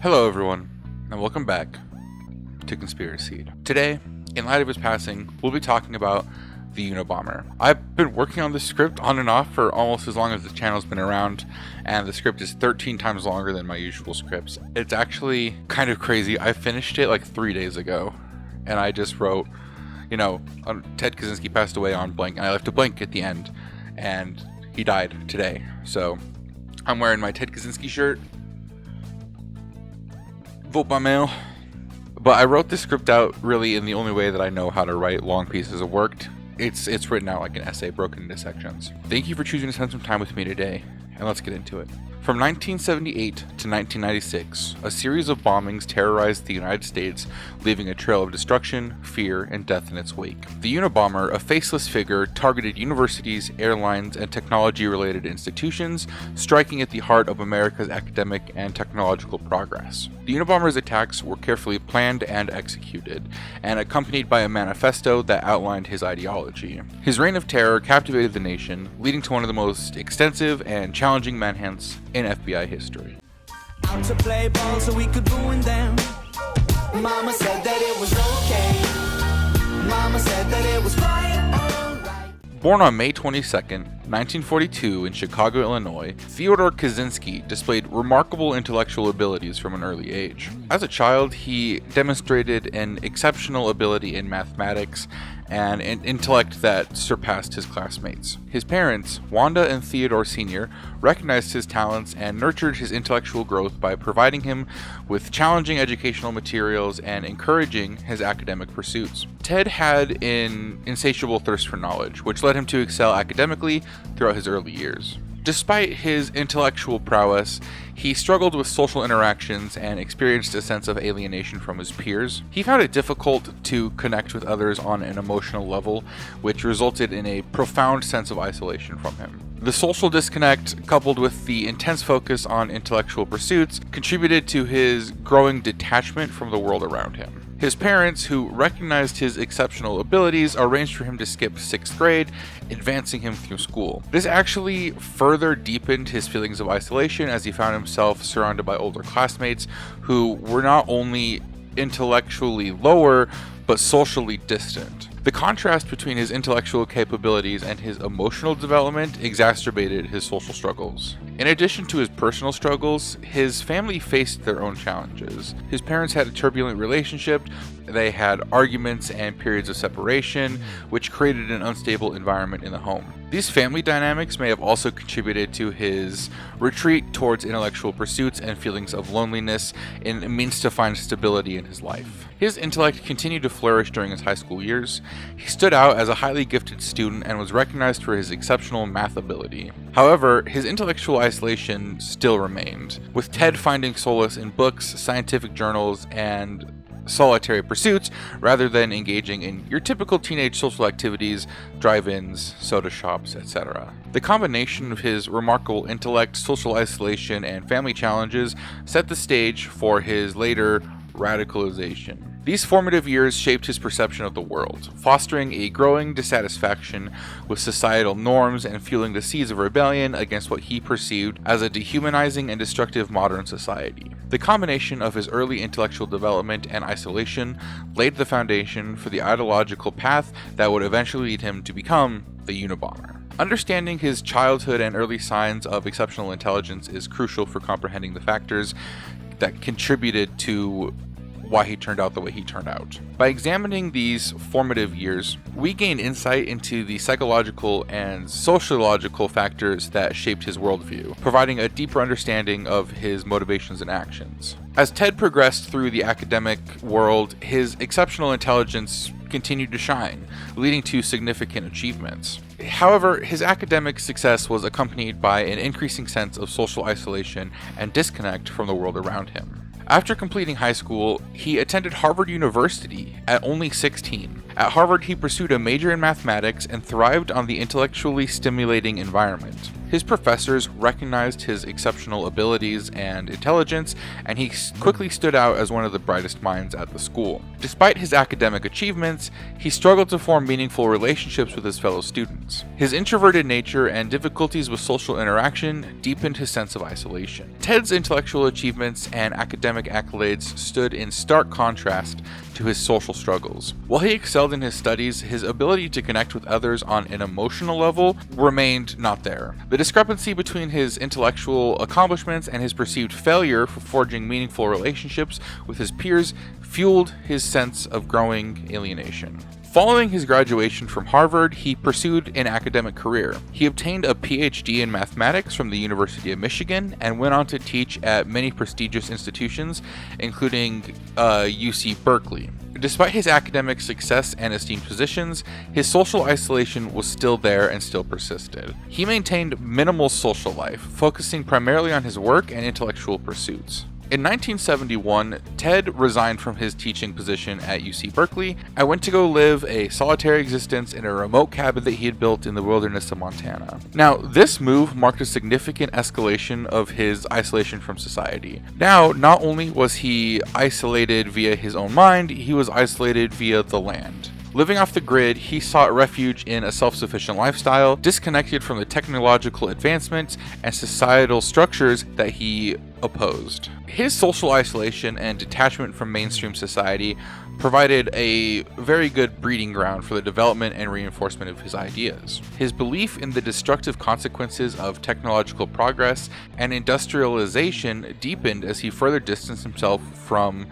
Hello everyone, and welcome back to Conspiraseed. Today, in light of his passing, we'll be talking about the Unabomber. I've been working on this script on and off for almost as long as the channel's been around, and the script is 13 times longer than my usual scripts. It's actually kind of crazy. I finished it like 3 days ago, and I just wrote, Ted Kaczynski passed away on blank, and I left a blank at the end, and he died today. So I'm wearing my Ted Kaczynski shirt. Vote by mail. But I wrote this script out really in the only way that I know how to write long pieces of work. It's written out like an essay broken into sections. Thank you for choosing to spend some time with me today, and let's get into it. From 1978 to 1996, a series of bombings terrorized the United States, leaving a trail of destruction, fear, and death in its wake. The Unabomber, a faceless figure, targeted universities, airlines, and technology-related institutions, striking at the heart of America's academic and technological progress. The Unabomber's attacks were carefully planned and executed, and accompanied by a manifesto that outlined his ideology. His reign of terror captivated the nation, leading to one of the most extensive and challenging manhunts in FBI history. Out to play ball so we could ruin them. Mama said that it was okay. Mama said that it was fine, alright. Born on May 22nd, 1942 in Chicago, Illinois, Theodore Kaczynski displayed remarkable intellectual abilities from an early age. As a child, he demonstrated an exceptional ability in mathematics and an intellect that surpassed his classmates. His parents, Wanda and Theodore Sr., recognized his talents and nurtured his intellectual growth by providing him with challenging educational materials and encouraging his academic pursuits. Ted had an insatiable thirst for knowledge, which led him to excel academically throughout his early years. Despite his intellectual prowess, he struggled with social interactions and experienced a sense of alienation from his peers. He found it difficult to connect with others on an emotional level, which resulted in a profound sense of isolation from him. The social disconnect, coupled with the intense focus on intellectual pursuits, contributed to his growing detachment from the world around him. His parents, who recognized his exceptional abilities, arranged for him to skip 6th grade, advancing him through school. This actually further deepened his feelings of isolation as he found himself surrounded by older classmates who were not only intellectually lower, but socially distant. The contrast between his intellectual capabilities and his emotional development exacerbated his social struggles. In addition to his personal struggles, his family faced their own challenges. His parents had a turbulent relationship, they had arguments and periods of separation, which created an unstable environment in the home. These family dynamics may have also contributed to his retreat towards intellectual pursuits and feelings of loneliness in a means to find stability in his life. His intellect continued to flourish during his high school years. He stood out as a highly gifted student and was recognized for his exceptional math ability. However, his intellectual isolation still remained, with Ted finding solace in books, scientific journals, and solitary pursuits rather than engaging in your typical teenage social activities, drive-ins, soda shops, etc. The combination of his remarkable intellect, social isolation, and family challenges set the stage for his later radicalization. These formative years shaped his perception of the world, fostering a growing dissatisfaction with societal norms and fueling the seeds of rebellion against what he perceived as a dehumanizing and destructive modern society. The combination of his early intellectual development and isolation laid the foundation for the ideological path that would eventually lead him to become the Unabomber. Understanding his childhood and early signs of exceptional intelligence is crucial for comprehending the factors that contributed to why he turned out the way he turned out. By examining these formative years, we gain insight into the psychological and sociological factors that shaped his worldview, providing a deeper understanding of his motivations and actions. As Ted progressed through the academic world, his exceptional intelligence continued to shine, leading to significant achievements. However, his academic success was accompanied by an increasing sense of social isolation and disconnect from the world around him. After completing high school, he attended Harvard University at only 16. At Harvard, he pursued a major in mathematics and thrived on the intellectually stimulating environment. His professors recognized his exceptional abilities and intelligence, and he quickly stood out as one of the brightest minds at the school. Despite his academic achievements, he struggled to form meaningful relationships with his fellow students. His introverted nature and difficulties with social interaction deepened his sense of isolation. Ted's intellectual achievements and academic accolades stood in stark contrast to his social struggles. While he excelled in his studies, his ability to connect with others on an emotional level remained not there. The discrepancy between his intellectual accomplishments and his perceived failure for forging meaningful relationships with his peers fueled his sense of growing alienation. Following his graduation from Harvard, he pursued an academic career. He obtained a PhD in mathematics from the University of Michigan and went on to teach at many prestigious institutions, including UC Berkeley. Despite his academic success and esteemed positions, his social isolation was still there and still persisted. He maintained minimal social life, focusing primarily on his work and intellectual pursuits. In 1971, Ted resigned from his teaching position at UC Berkeley and went to go live a solitary existence in a remote cabin that he had built in the wilderness of Montana. Now, this move marked a significant escalation of his isolation from society. Now, not only was he isolated via his own mind, he was isolated via the land. Living off the grid, he sought refuge in a self-sufficient lifestyle, disconnected from the technological advancements and societal structures that he opposed. His social isolation and detachment from mainstream society provided a very good breeding ground for the development and reinforcement of his ideas. His belief in the destructive consequences of technological progress and industrialization deepened as he further distanced himself from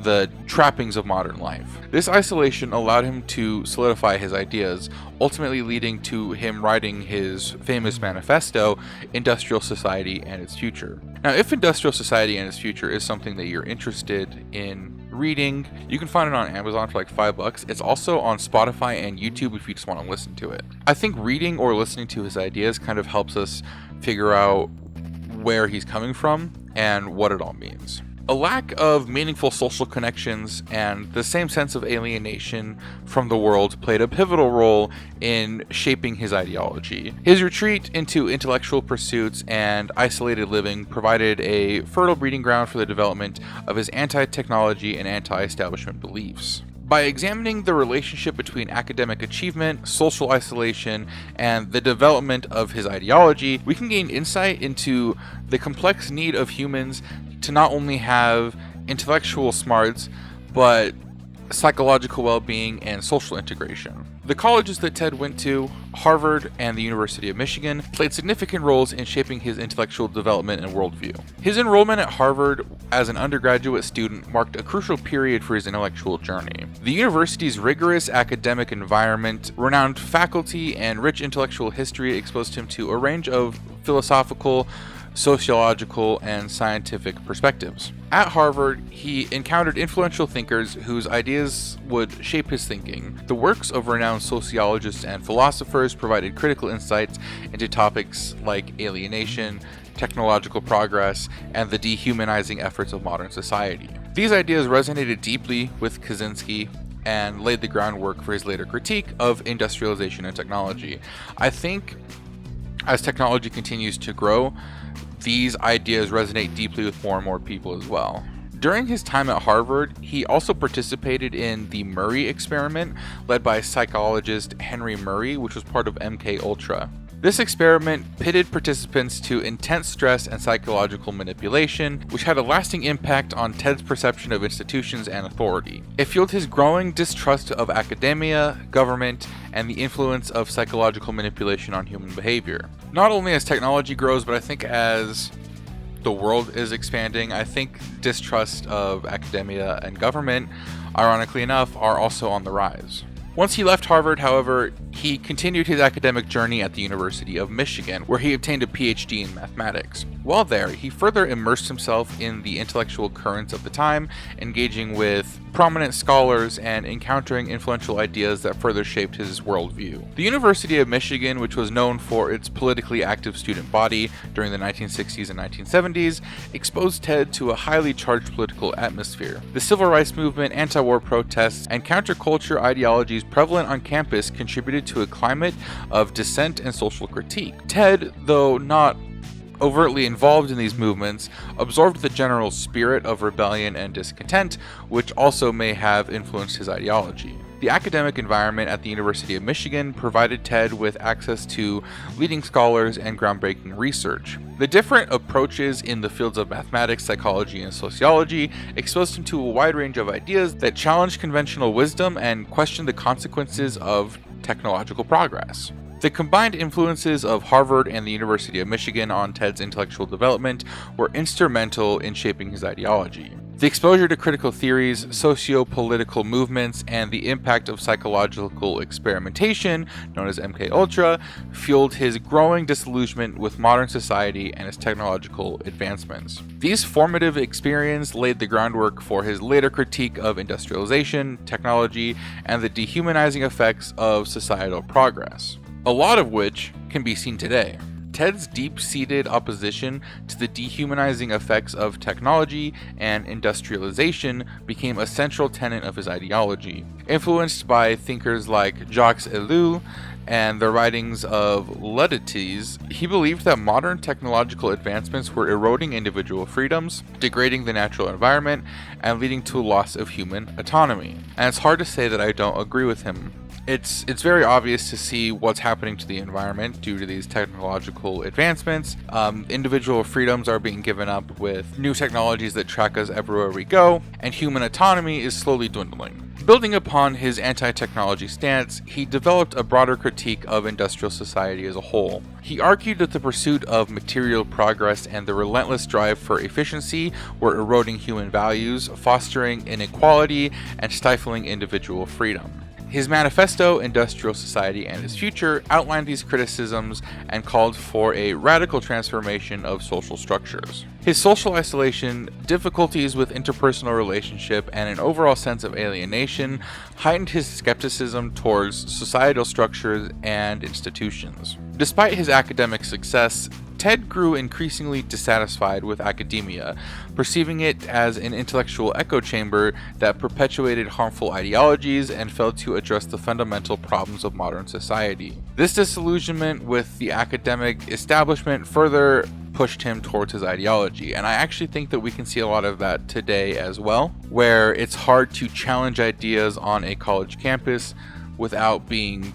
the trappings of modern life. This isolation allowed him to solidify his ideas, ultimately leading to him writing his famous manifesto, Industrial Society and Its Future. Now, if Industrial Society and Its Future is something that you're interested in reading, you can find it on Amazon for like $5. It's also on Spotify and YouTube if you just want to listen to it. I think reading or listening to his ideas kind of helps us figure out where he's coming from and what it all means. A lack of meaningful social connections and the same sense of alienation from the world played a pivotal role in shaping his ideology. His retreat into intellectual pursuits and isolated living provided a fertile breeding ground for the development of his anti-technology and anti-establishment beliefs. By examining the relationship between academic achievement, social isolation, and the development of his ideology, we can gain insight into the complex need of humans to not only have intellectual smarts, but psychological well-being and social integration. The colleges that Ted went to, Harvard and the University of Michigan, played significant roles in shaping his intellectual development and worldview. His enrollment at Harvard as an undergraduate student marked a crucial period for his intellectual journey. The university's rigorous academic environment, renowned faculty, and rich intellectual history exposed him to a range of philosophical, sociological, and scientific perspectives. At Harvard, he encountered influential thinkers whose ideas would shape his thinking. The works of renowned sociologists and philosophers provided critical insights into topics like alienation, technological progress, and the dehumanizing efforts of modern society. These ideas resonated deeply with Kaczynski and laid the groundwork for his later critique of industrialization and technology. I think as technology continues to grow, these ideas resonate deeply with more and more people as well. During his time at Harvard, he also participated in the Murray experiment led by psychologist Henry Murray, which was part of MK Ultra. This experiment pitted participants to intense stress and psychological manipulation, which had a lasting impact on Ted's perception of institutions and authority. It fueled his growing distrust of academia, government, and the influence of psychological manipulation on human behavior. Not only as technology grows, but I think as the world is expanding, I think distrust of academia and government, ironically enough, are also on the rise. Once he left Harvard, however, he continued his academic journey at the University of Michigan, where he obtained a PhD in mathematics. While there, he further immersed himself in the intellectual currents of the time, engaging with prominent scholars and encountering influential ideas that further shaped his worldview. The University of Michigan, which was known for its politically active student body during the 1960s and 1970s, exposed Ted to a highly charged political atmosphere. The civil rights movement, anti-war protests, and counterculture ideologies prevalent on campus contributed to a climate of dissent and social critique. Ted, though not overtly involved in these movements, absorbed the general spirit of rebellion and discontent, which also may have influenced his ideology. The academic environment at the University of Michigan provided Ted with access to leading scholars and groundbreaking research. The different approaches in the fields of mathematics, psychology, and sociology exposed him to a wide range of ideas that challenged conventional wisdom and questioned the consequences of technological progress. The combined influences of Harvard and the University of Michigan on Ted's intellectual development were instrumental in shaping his ideology. The exposure to critical theories, socio-political movements, and the impact of psychological experimentation, known as MKUltra, fueled his growing disillusionment with modern society and its technological advancements. These formative experiences laid the groundwork for his later critique of industrialization, technology, and the dehumanizing effects of societal progress, a lot of which can be seen today. Ted's deep-seated opposition to the dehumanizing effects of technology and industrialization became a central tenet of his ideology. Influenced by thinkers like Jacques Ellul and the writings of Ludites, he believed that modern technological advancements were eroding individual freedoms, degrading the natural environment, and leading to a loss of human autonomy. And it's hard to say that I don't agree with him. It's very obvious to see what's happening to the environment due to these technological advancements. Individual freedoms are being given up with new technologies that track us everywhere we go, and human autonomy is slowly dwindling. Building upon his anti-technology stance, he developed a broader critique of industrial society as a whole. He argued that the pursuit of material progress and the relentless drive for efficiency were eroding human values, fostering inequality, and stifling individual freedom. His manifesto, Industrial Society and Its Future, outlined these criticisms and called for a radical transformation of social structures. His social isolation, difficulties with interpersonal relationship, and an overall sense of alienation heightened his skepticism towards societal structures and institutions. Despite his academic success, Ted grew increasingly dissatisfied with academia, perceiving it as an intellectual echo chamber that perpetuated harmful ideologies and failed to address the fundamental problems of modern society. This disillusionment with the academic establishment further pushed him towards his ideology, and I actually think that we can see a lot of that today as well, where it's hard to challenge ideas on a college campus without being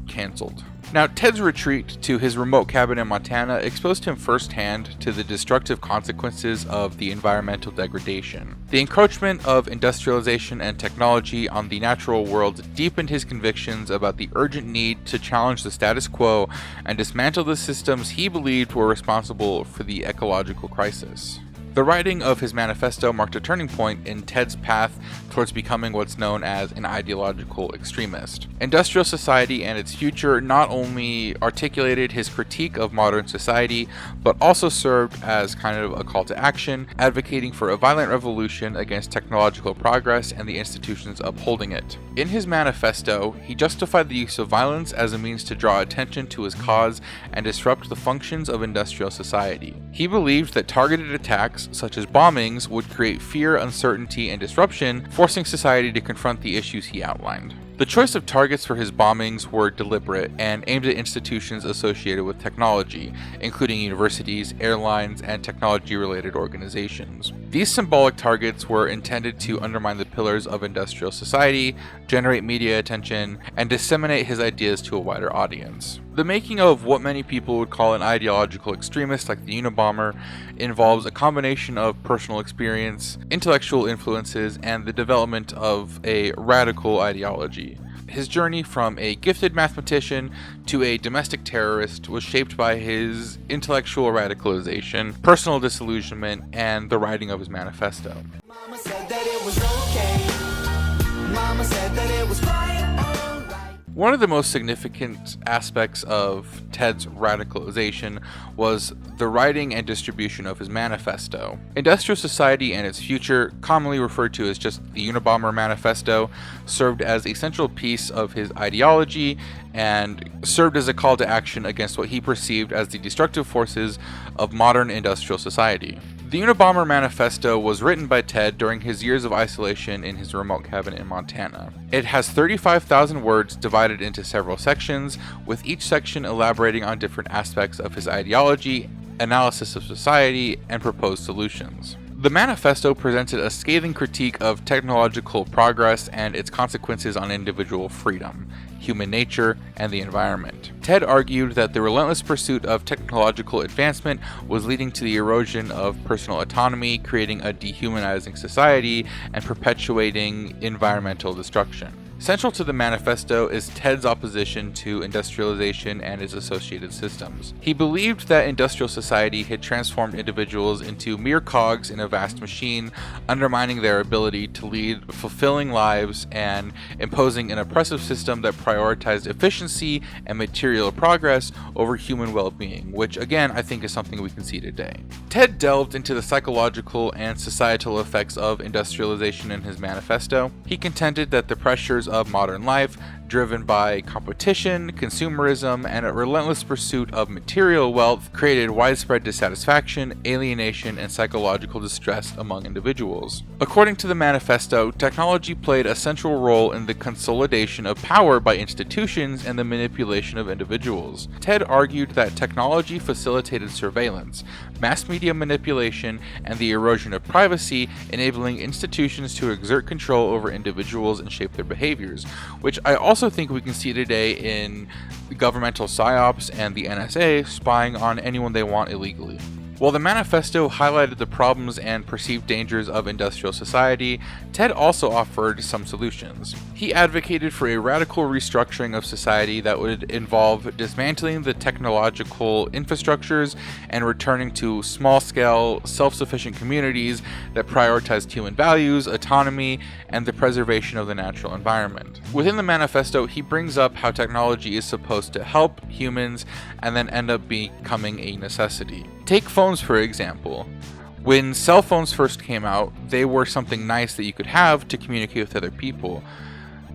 canceled. Now, Ted's retreat to his remote cabin in Montana exposed him firsthand to the destructive consequences of the environmental degradation. The encroachment of industrialization and technology on the natural world deepened his convictions about the urgent need to challenge the status quo and dismantle the systems he believed were responsible for the ecological crisis. The writing of his manifesto marked a turning point in Ted's path towards becoming what's known as an ideological extremist. Industrial Society and Its Future not only articulated his critique of modern society, but also served as kind of a call to action, advocating for a violent revolution against technological progress and the institutions upholding it. In his manifesto, he justified the use of violence as a means to draw attention to his cause and disrupt the functions of industrial society. He believed that targeted attacks, such as bombings, would create fear, uncertainty, and disruption, forcing society to confront the issues he outlined. The choice of targets for his bombings were deliberate and aimed at institutions associated with technology, including universities, airlines, and technology-related organizations. These symbolic targets were intended to undermine the pillars of industrial society, generate media attention, and disseminate his ideas to a wider audience. The making of what many people would call an ideological extremist like the Unabomber involves a combination of personal experience, intellectual influences, and the development of a radical ideology. His journey from a gifted mathematician to a domestic terrorist was shaped by his intellectual radicalization, personal disillusionment, and the writing of his manifesto. Mama said that it was okay. Mama said that it was quite alright. One of the most significant aspects of Ted's radicalization was the writing and distribution of his manifesto. Industrial Society and Its Future, commonly referred to as just the Unabomber Manifesto, served as a central piece of his ideology and served as a call to action against what he perceived as the destructive forces of modern industrial society. The Unabomber Manifesto was written by Ted during his years of isolation in his remote cabin in Montana. It has 35,000 words divided into several sections, with each section elaborating on different aspects of his ideology, analysis of society, and proposed solutions. The manifesto presented a scathing critique of technological progress and its consequences on individual freedom, human nature, and the environment. Ted argued that the relentless pursuit of technological advancement was leading to the erosion of personal autonomy, creating a dehumanizing society, and perpetuating environmental destruction. Central to the manifesto is Ted's opposition to industrialization and its associated systems. He believed that industrial society had transformed individuals into mere cogs in a vast machine, undermining their ability to lead fulfilling lives and imposing an oppressive system that prioritized efficiency and material progress over human well-being, which again I think is something we can see today. Ted delved into the psychological and societal effects of industrialization in his manifesto. He contended that the pressures of modern life, driven by competition, consumerism, and a relentless pursuit of material wealth, created widespread dissatisfaction, alienation, and psychological distress among individuals. According to the manifesto, technology played a central role in the consolidation of power by institutions and the manipulation of individuals. Ted argued that technology facilitated surveillance, mass media manipulation, and the erosion of privacy, enabling institutions to exert control over individuals and shape their behaviors, which I also think we can see today in governmental psyops and the NSA spying on anyone they want illegally. While the manifesto highlighted the problems and perceived dangers of industrial society, Ted also offered some solutions. He advocated for a radical restructuring of society that would involve dismantling the technological infrastructures and returning to small-scale, self-sufficient communities that prioritized human values, autonomy, and the preservation of the natural environment. Within the manifesto, he brings up how technology is supposed to help humans and then end up becoming a necessity. Take phones, for example. When cell phones first came out, they were something nice that you could have to communicate with other people.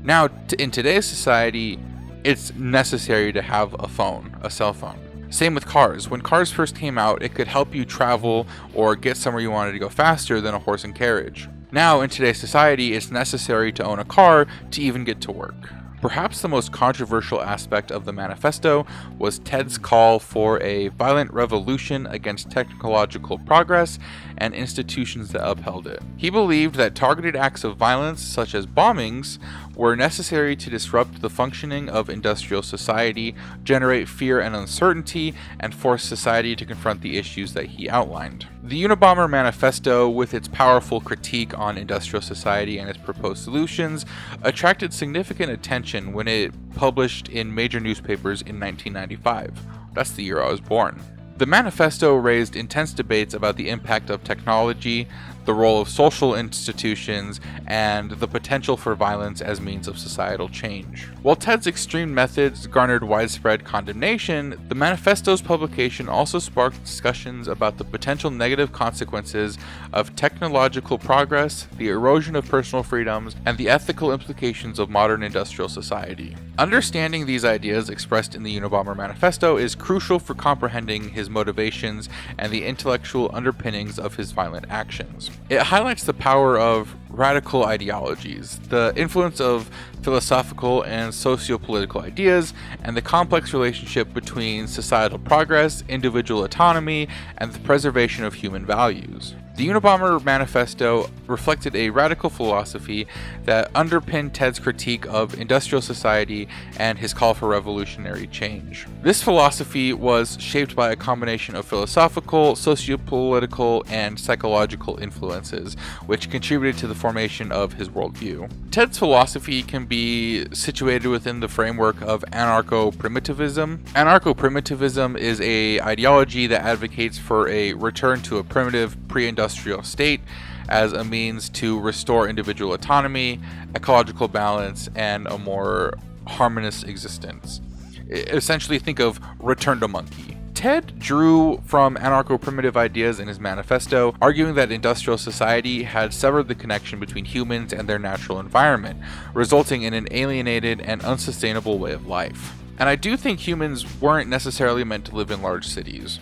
Now, in today's society, it's necessary to have a phone, a cell phone. Same with cars. When cars first came out, it could help you travel or get somewhere you wanted to go faster than a horse and carriage. Now, in today's society, it's necessary to own a car to even get to work. Perhaps the most controversial aspect of the manifesto was Ted's call for a violent revolution against technological progress and institutions that upheld it. He believed that targeted acts of violence, such as bombings, were necessary to disrupt the functioning of industrial society, generate fear and uncertainty, and force society to confront the issues that he outlined. The Unabomber Manifesto, with its powerful critique on industrial society and its proposed solutions, attracted significant attention when it published in major newspapers in 1995. That's the year I was born. The manifesto raised intense debates about the impact of technology, the role of social institutions, and the potential for violence as means of societal change. While Ted's extreme methods garnered widespread condemnation, the manifesto's publication also sparked discussions about the potential negative consequences of technological progress, the erosion of personal freedoms, and the ethical implications of modern industrial society. Understanding these ideas expressed in the Unabomber Manifesto is crucial for comprehending his motivations and the intellectual underpinnings of his violent actions. It highlights the power of radical ideologies, the influence of philosophical and socio-political ideas, and the complex relationship between societal progress, individual autonomy, and the preservation of human values. The Unabomber Manifesto reflected a radical philosophy that underpinned Ted's critique of industrial society and his call for revolutionary change. This philosophy was shaped by a combination of philosophical, socio-political, and psychological influences, which contributed to the formation of his worldview. Ted's philosophy can be situated within the framework of anarcho-primitivism. Anarcho-primitivism is an ideology that advocates for a return to a primitive, pre-industrial state as a means to restore individual autonomy, ecological balance, and a more harmonious existence. Essentially, think of Return to Monkey. Ted drew from anarcho-primitive ideas in his manifesto, arguing that industrial society had severed the connection between humans and their natural environment, resulting in an alienated and unsustainable way of life. And I do think humans weren't necessarily meant to live in large cities.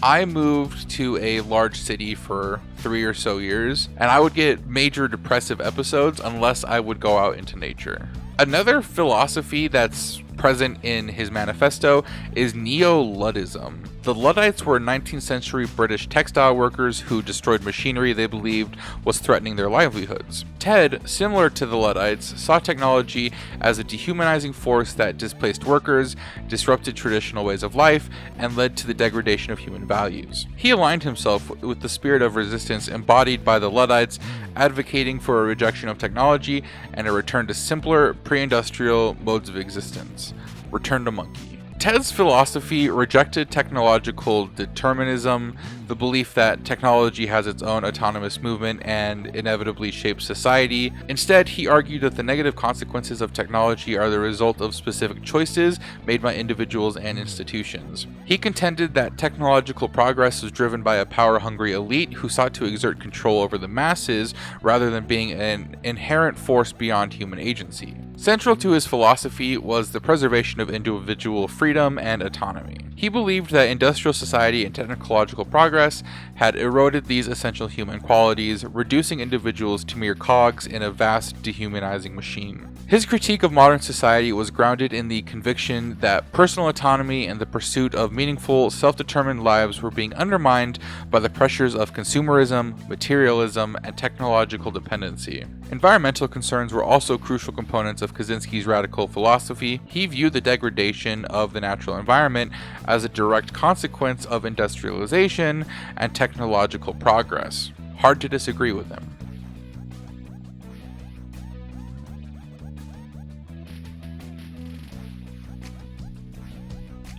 I moved to a large city for 3 or so years, and I would get major depressive episodes unless I would go out into nature. Another philosophy that's present in his manifesto is Neo-Luddism. The Luddites were 19th century British textile workers who destroyed machinery they believed was threatening their livelihoods. Ted, similar to the Luddites, saw technology as a dehumanizing force that displaced workers, disrupted traditional ways of life, and led to the degradation of human values. He aligned himself with the spirit of resistance embodied by the Luddites, advocating for a rejection of technology and a return to simpler, pre-industrial modes of existence. Return to Monkey. Ted's philosophy rejected technological determinism, the belief that technology has its own autonomous movement and inevitably shapes society. Instead, he argued that the negative consequences of technology are the result of specific choices made by individuals and institutions. He contended that technological progress was driven by a power-hungry elite who sought to exert control over the masses rather than being an inherent force beyond human agency. Central to his philosophy was the preservation of individual freedom and autonomy. He believed that industrial society and technological progress had eroded these essential human qualities, reducing individuals to mere cogs in a vast, dehumanizing machine. His critique of modern society was grounded in the conviction that personal autonomy and the pursuit of meaningful, self-determined lives were being undermined by the pressures of consumerism, materialism, and technological dependency. Environmental concerns were also crucial components of Kaczynski's radical philosophy. He viewed the degradation of the natural environment as a direct consequence of industrialization and technological progress. Hard to disagree with him.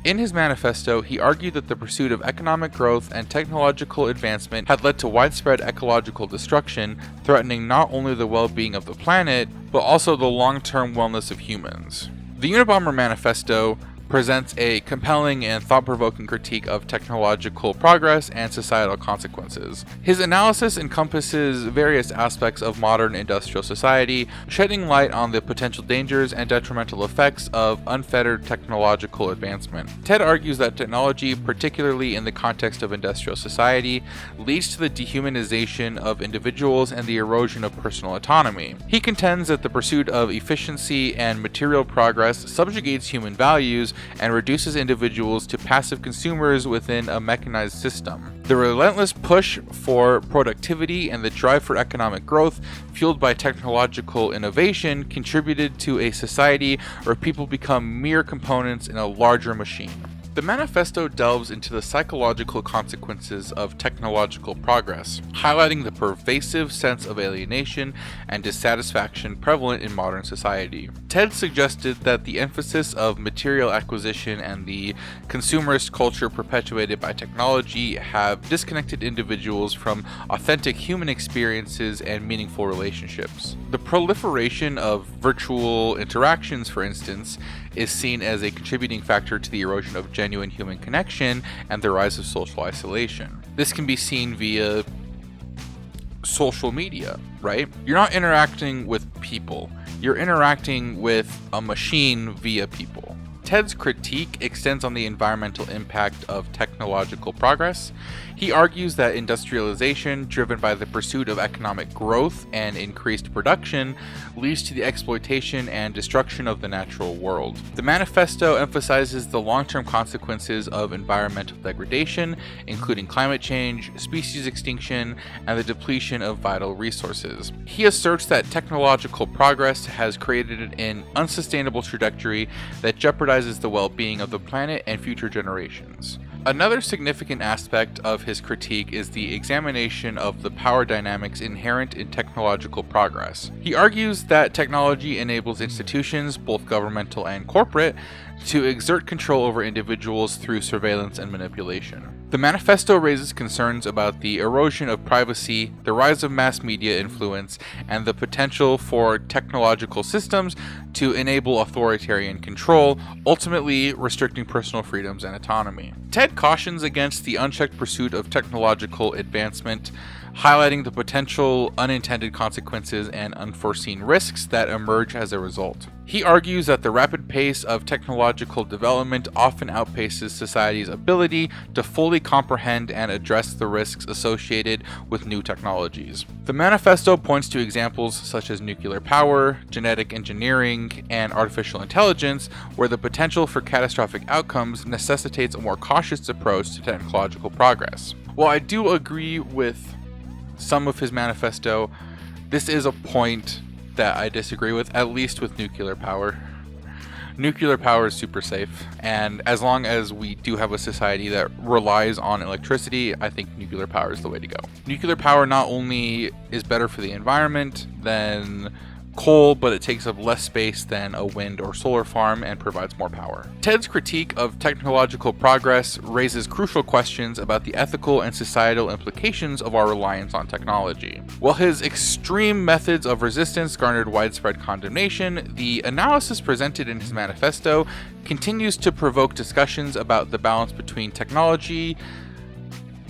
In his manifesto, he argued that the pursuit of economic growth and technological advancement had led to widespread ecological destruction, threatening not only the well-being of the planet, but also the long-term wellness of humans. The Unabomber Manifesto presents a compelling and thought-provoking critique of technological progress and societal consequences. His analysis encompasses various aspects of modern industrial society, shedding light on the potential dangers and detrimental effects of unfettered technological advancement. Ted argues that technology, particularly in the context of industrial society, leads to the dehumanization of individuals and the erosion of personal autonomy. He contends that the pursuit of efficiency and material progress subjugates human values and reduces individuals to passive consumers within a mechanized system. The relentless push for productivity and the drive for economic growth, fueled by technological innovation, contributed to a society where people become mere components in a larger machine. The manifesto delves into the psychological consequences of technological progress, highlighting the pervasive sense of alienation and dissatisfaction prevalent in modern society. Ted suggested that the emphasis of material acquisition and the consumerist culture perpetuated by technology have disconnected individuals from authentic human experiences and meaningful relationships. The proliferation of virtual interactions, for instance, is seen as a contributing factor to the erosion of genuine human connection and the rise of social isolation. This can be seen via social media, right? You're not interacting with people, you're interacting with a machine via people. Ted's critique extends on the environmental impact of technological progress. He argues that industrialization, driven by the pursuit of economic growth and increased production, leads to the exploitation and destruction of the natural world. The manifesto emphasizes the long-term consequences of environmental degradation, including climate change, species extinction, and the depletion of vital resources. He asserts that technological progress has created an unsustainable trajectory that jeopardizes the well-being of the planet and future generations. Another significant aspect of his critique is the examination of the power dynamics inherent in technological progress. He argues that technology enables institutions, both governmental and corporate, to exert control over individuals through surveillance and manipulation. The manifesto raises concerns about the erosion of privacy, the rise of mass media influence, and the potential for technological systems to enable authoritarian control, ultimately restricting personal freedoms and autonomy. TED cautions against the unchecked pursuit of technological advancement, highlighting the potential unintended consequences and unforeseen risks that emerge as a result. He argues that the rapid pace of technological development often outpaces society's ability to fully comprehend and address the risks associated with new technologies. The manifesto points to examples such as nuclear power, genetic engineering, and artificial intelligence, where the potential for catastrophic outcomes necessitates a more cautious approach to technological progress. While I do agree with some of his manifesto, this is a point that I disagree with, at least with nuclear power. Nuclear power is super safe, and as long as we do have a society that relies on electricity, I think nuclear power is the way to go. Nuclear power not only is better for the environment than coal, but it takes up less space than a wind or solar farm and provides more power. Ted's critique of technological progress raises crucial questions about the ethical and societal implications of our reliance on technology. While his extreme methods of resistance garnered widespread condemnation, the analysis presented in his manifesto continues to provoke discussions about the balance between technology,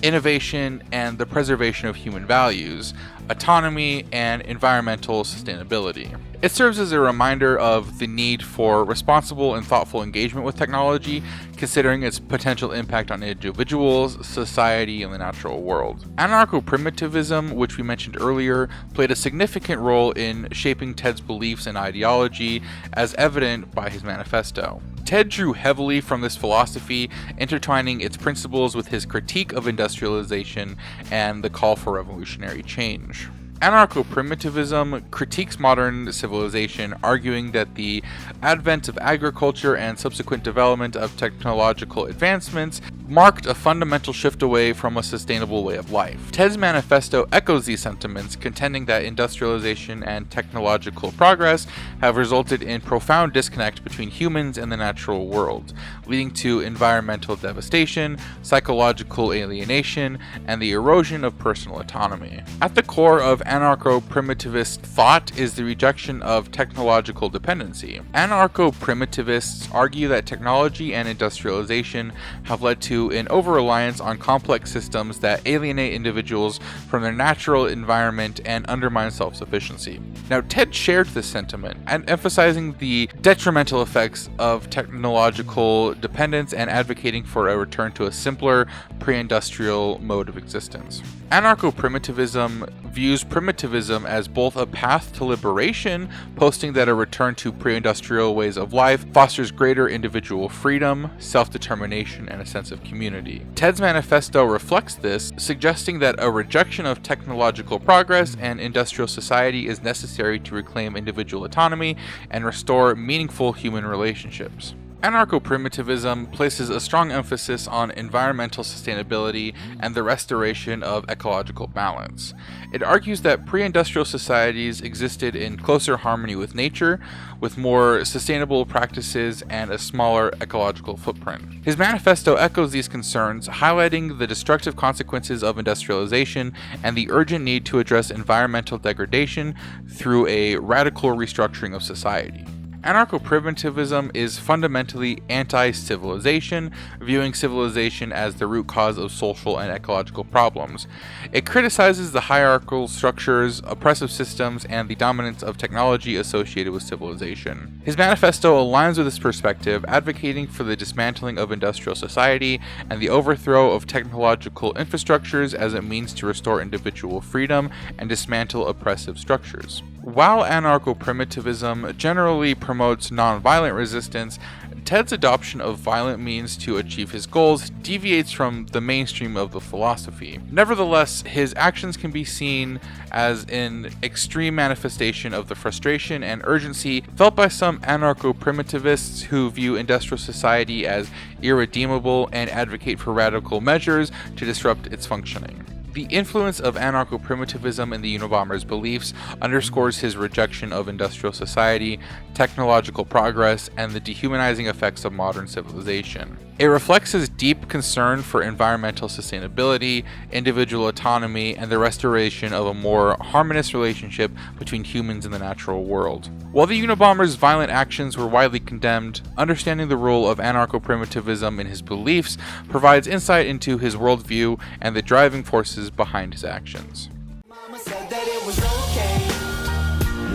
innovation, and the preservation of human values, autonomy, and environmental sustainability. It serves as a reminder of the need for responsible and thoughtful engagement with technology, considering its potential impact on individuals, society, and the natural world. Anarcho-primitivism, which we mentioned earlier, played a significant role in shaping Ted's beliefs and ideology, as evident by his manifesto. Ted drew heavily from this philosophy, intertwining its principles with his critique of industrialization and the call for revolutionary change. Anarcho-primitivism critiques modern civilization, arguing that the advent of agriculture and subsequent development of technological advancements marked a fundamental shift away from a sustainable way of life. Ted's manifesto echoes these sentiments, contending that industrialization and technological progress have resulted in profound disconnect between humans and the natural world, leading to environmental devastation, psychological alienation, and the erosion of personal autonomy. At the core of anarcho-primitivist thought is the rejection of technological dependency. Anarcho-primitivists argue that technology and industrialization have led to an over-reliance on complex systems that alienate individuals from their natural environment and undermine self-sufficiency. Now, Ted shared this sentiment, and emphasizing the detrimental effects of technological dependence and advocating for a return to a simpler, pre-industrial mode of existence. Anarcho-primitivism views primitivism as both a path to liberation, posting that a return to pre-industrial ways of life fosters greater individual freedom, self-determination, and a sense of community. Ted's manifesto reflects this, suggesting that a rejection of technological progress and industrial society is necessary to reclaim individual autonomy and restore meaningful human relationships. Anarcho-primitivism places a strong emphasis on environmental sustainability and the restoration of ecological balance. It argues that pre-industrial societies existed in closer harmony with nature, with more sustainable practices and a smaller ecological footprint. His manifesto echoes these concerns, highlighting the destructive consequences of industrialization and the urgent need to address environmental degradation through a radical restructuring of society. Anarcho-primitivism is fundamentally anti-civilization, viewing civilization as the root cause of social and ecological problems. It criticizes the hierarchical structures, oppressive systems, and the dominance of technology associated with civilization. His manifesto aligns with this perspective, advocating for the dismantling of industrial society and the overthrow of technological infrastructures as a means to restore individual freedom and dismantle oppressive structures. While anarcho-primitivism generally promotes nonviolent resistance, Ted's adoption of violent means to achieve his goals deviates from the mainstream of the philosophy. Nevertheless, his actions can be seen as an extreme manifestation of the frustration and urgency felt by some anarcho-primitivists who view industrial society as irredeemable and advocate for radical measures to disrupt its functioning. The influence of anarcho-primitivism in the Unabomber's beliefs underscores his rejection of industrial society, technological progress, and the dehumanizing effects of modern civilization. It reflects his deep concern for environmental sustainability, individual autonomy, and the restoration of a more harmonious relationship between humans and the natural world. While the Unabomber's violent actions were widely condemned, understanding the role of anarcho-primitivism in his beliefs provides insight into his worldview and the driving forces behind his actions. Mama said that it was okay.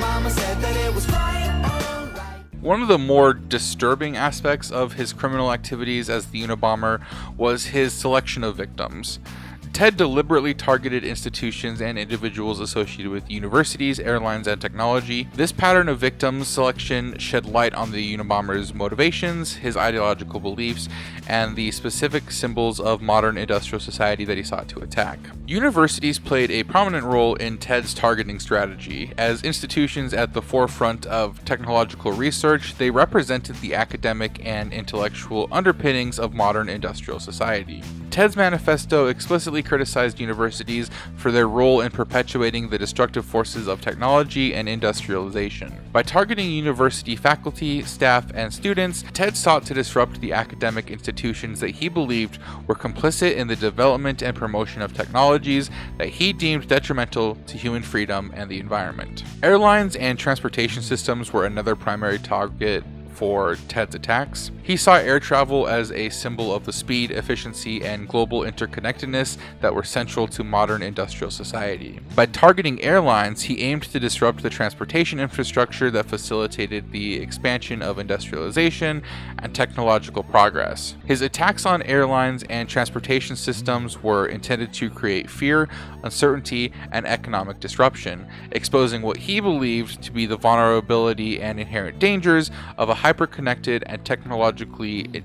Mama said that it was quite alright. One of the more disturbing aspects of his criminal activities as the Unabomber was his selection of victims. Ted deliberately targeted institutions and individuals associated with universities, airlines, and technology. This pattern of victim selection shed light on the Unabomber's motivations, his ideological beliefs, and the specific symbols of modern industrial society that he sought to attack. Universities played a prominent role in Ted's targeting strategy. As institutions at the forefront of technological research, they represented the academic and intellectual underpinnings of modern industrial society. Ted's manifesto explicitly criticized universities for their role in perpetuating the destructive forces of technology and industrialization. By targeting university faculty, staff, and students, Ted sought to disrupt the academic institutions that he believed were complicit in the development and promotion of technologies that he deemed detrimental to human freedom and the environment. Airlines and transportation systems were another primary target for Ted's attacks. He saw air travel as a symbol of the speed, efficiency, and global interconnectedness that were central to modern industrial society. By targeting airlines, he aimed to disrupt the transportation infrastructure that facilitated the expansion of industrialization and technological progress. His attacks on airlines and transportation systems were intended to create fear, uncertainty, and economic disruption, exposing what he believed to be the vulnerability and inherent dangers of a hyper-connected and technologically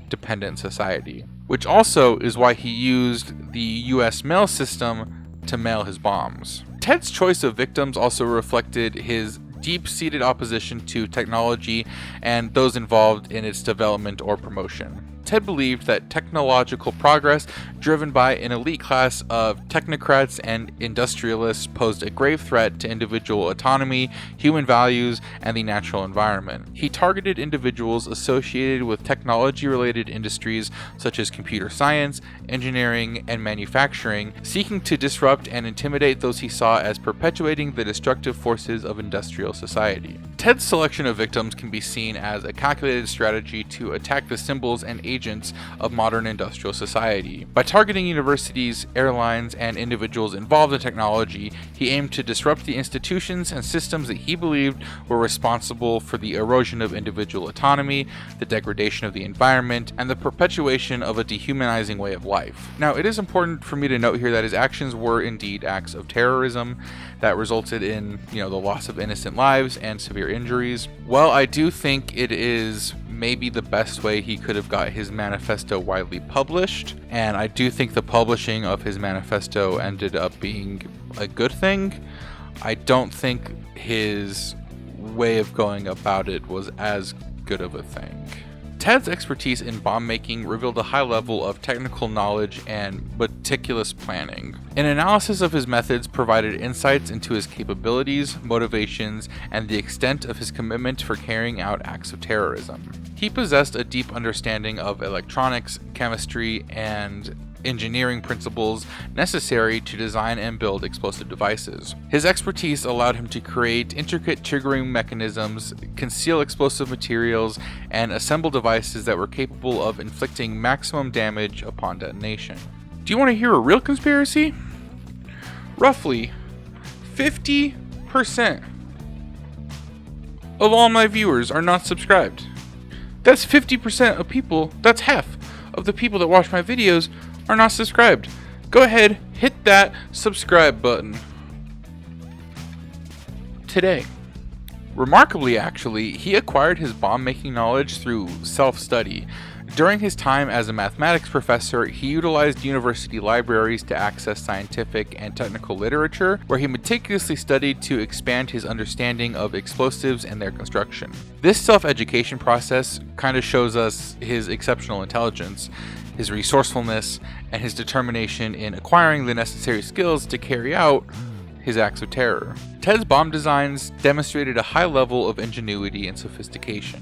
dependent society, which also is why he used the US mail system to mail his bombs. Ted's choice of victims also reflected his deep-seated opposition to technology and those involved in its development or promotion. Ted believed that technological progress driven by an elite class of technocrats and industrialists posed a grave threat to individual autonomy, human values, and the natural environment. He targeted individuals associated with technology-related industries such as computer science, engineering, and manufacturing, seeking to disrupt and intimidate those he saw as perpetuating the destructive forces of industrial society. Ted's selection of victims can be seen as a calculated strategy to attack the symbols and agents of modern industrial society. By targeting universities, airlines, and individuals involved in technology, he aimed to disrupt the institutions and systems that he believed were responsible for the erosion of individual autonomy, the degradation of the environment, and the perpetuation of a dehumanizing way of life. Now, it is important for me to note here that his actions were indeed acts of terrorism that resulted in, the loss of innocent lives and severe injuries. While I do think it is maybe the best way he could have got his manifesto widely published, and I do think the publishing of his manifesto ended up being a good thing, I don't think his way of going about it was as good of a thing. Ted's expertise in bomb making revealed a high level of technical knowledge and meticulous planning. An analysis of his methods provided insights into his capabilities, motivations, and the extent of his commitment for carrying out acts of terrorism. He possessed a deep understanding of electronics, chemistry, and engineering principles necessary to design and build explosive devices. His expertise allowed him to create intricate triggering mechanisms, conceal explosive materials, and assemble devices that were capable of inflicting maximum damage upon detonation. Do you want to hear a real conspiracy? Roughly 50% of all my viewers are not subscribed. That's 50% of people, that's half of the people that watch my videos are not subscribed. Go ahead, hit that subscribe button today. Remarkably, actually, he acquired his bomb-making knowledge through self-study. During his time as a mathematics professor, he utilized university libraries to access scientific and technical literature, where he meticulously studied to expand his understanding of explosives and their construction. This self-education process kind of shows us his exceptional intelligence, his resourcefulness, and his determination in acquiring the necessary skills to carry out his acts of terror. Ted's bomb designs demonstrated a high level of ingenuity and sophistication.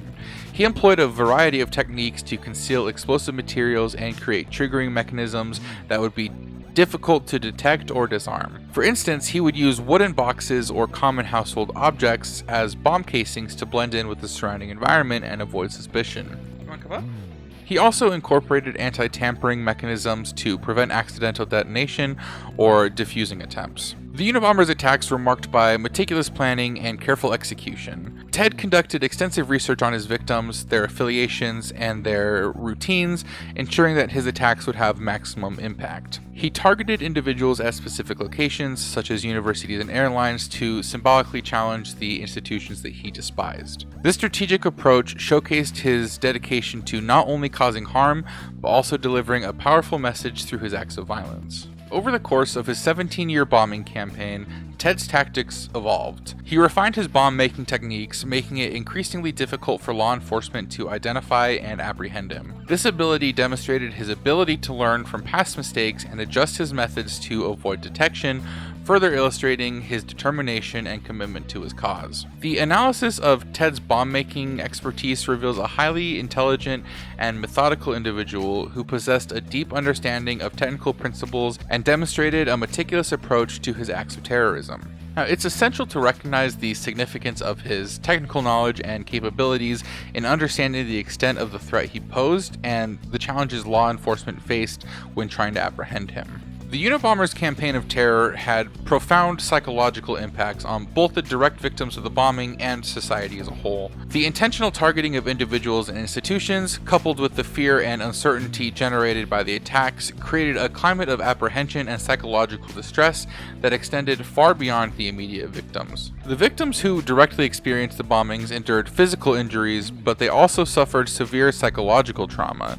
He employed a variety of techniques to conceal explosive materials and create triggering mechanisms that would be difficult to detect or disarm. For instance, he would use wooden boxes or common household objects as bomb casings to blend in with the surrounding environment and avoid suspicion. You want to come up? He also incorporated anti-tampering mechanisms to prevent accidental detonation or defusing attempts. The Unabomber's attacks were marked by meticulous planning and careful execution. Ted conducted extensive research on his victims, their affiliations, and their routines, ensuring that his attacks would have maximum impact. He targeted individuals at specific locations, such as universities and airlines, to symbolically challenge the institutions that he despised. This strategic approach showcased his dedication to not only causing harm, but also delivering a powerful message through his acts of violence. Over the course of his 17-year bombing campaign, Ted's tactics evolved. He refined his bomb-making techniques, making it increasingly difficult for law enforcement to identify and apprehend him. This ability demonstrated his ability to learn from past mistakes and adjust his methods to avoid detection, further illustrating his determination and commitment to his cause. The analysis of Ted's bomb-making expertise reveals a highly intelligent and methodical individual who possessed a deep understanding of technical principles and demonstrated a meticulous approach to his acts of terrorism. Now, it's essential to recognize the significance of his technical knowledge and capabilities in understanding the extent of the threat he posed and the challenges law enforcement faced when trying to apprehend him. The Unabomber's campaign of terror had profound psychological impacts on both the direct victims of the bombing and society as a whole. The intentional targeting of individuals and institutions, coupled with the fear and uncertainty generated by the attacks, created a climate of apprehension and psychological distress that extended far beyond the immediate victims. The victims who directly experienced the bombings endured physical injuries, but they also suffered severe psychological trauma.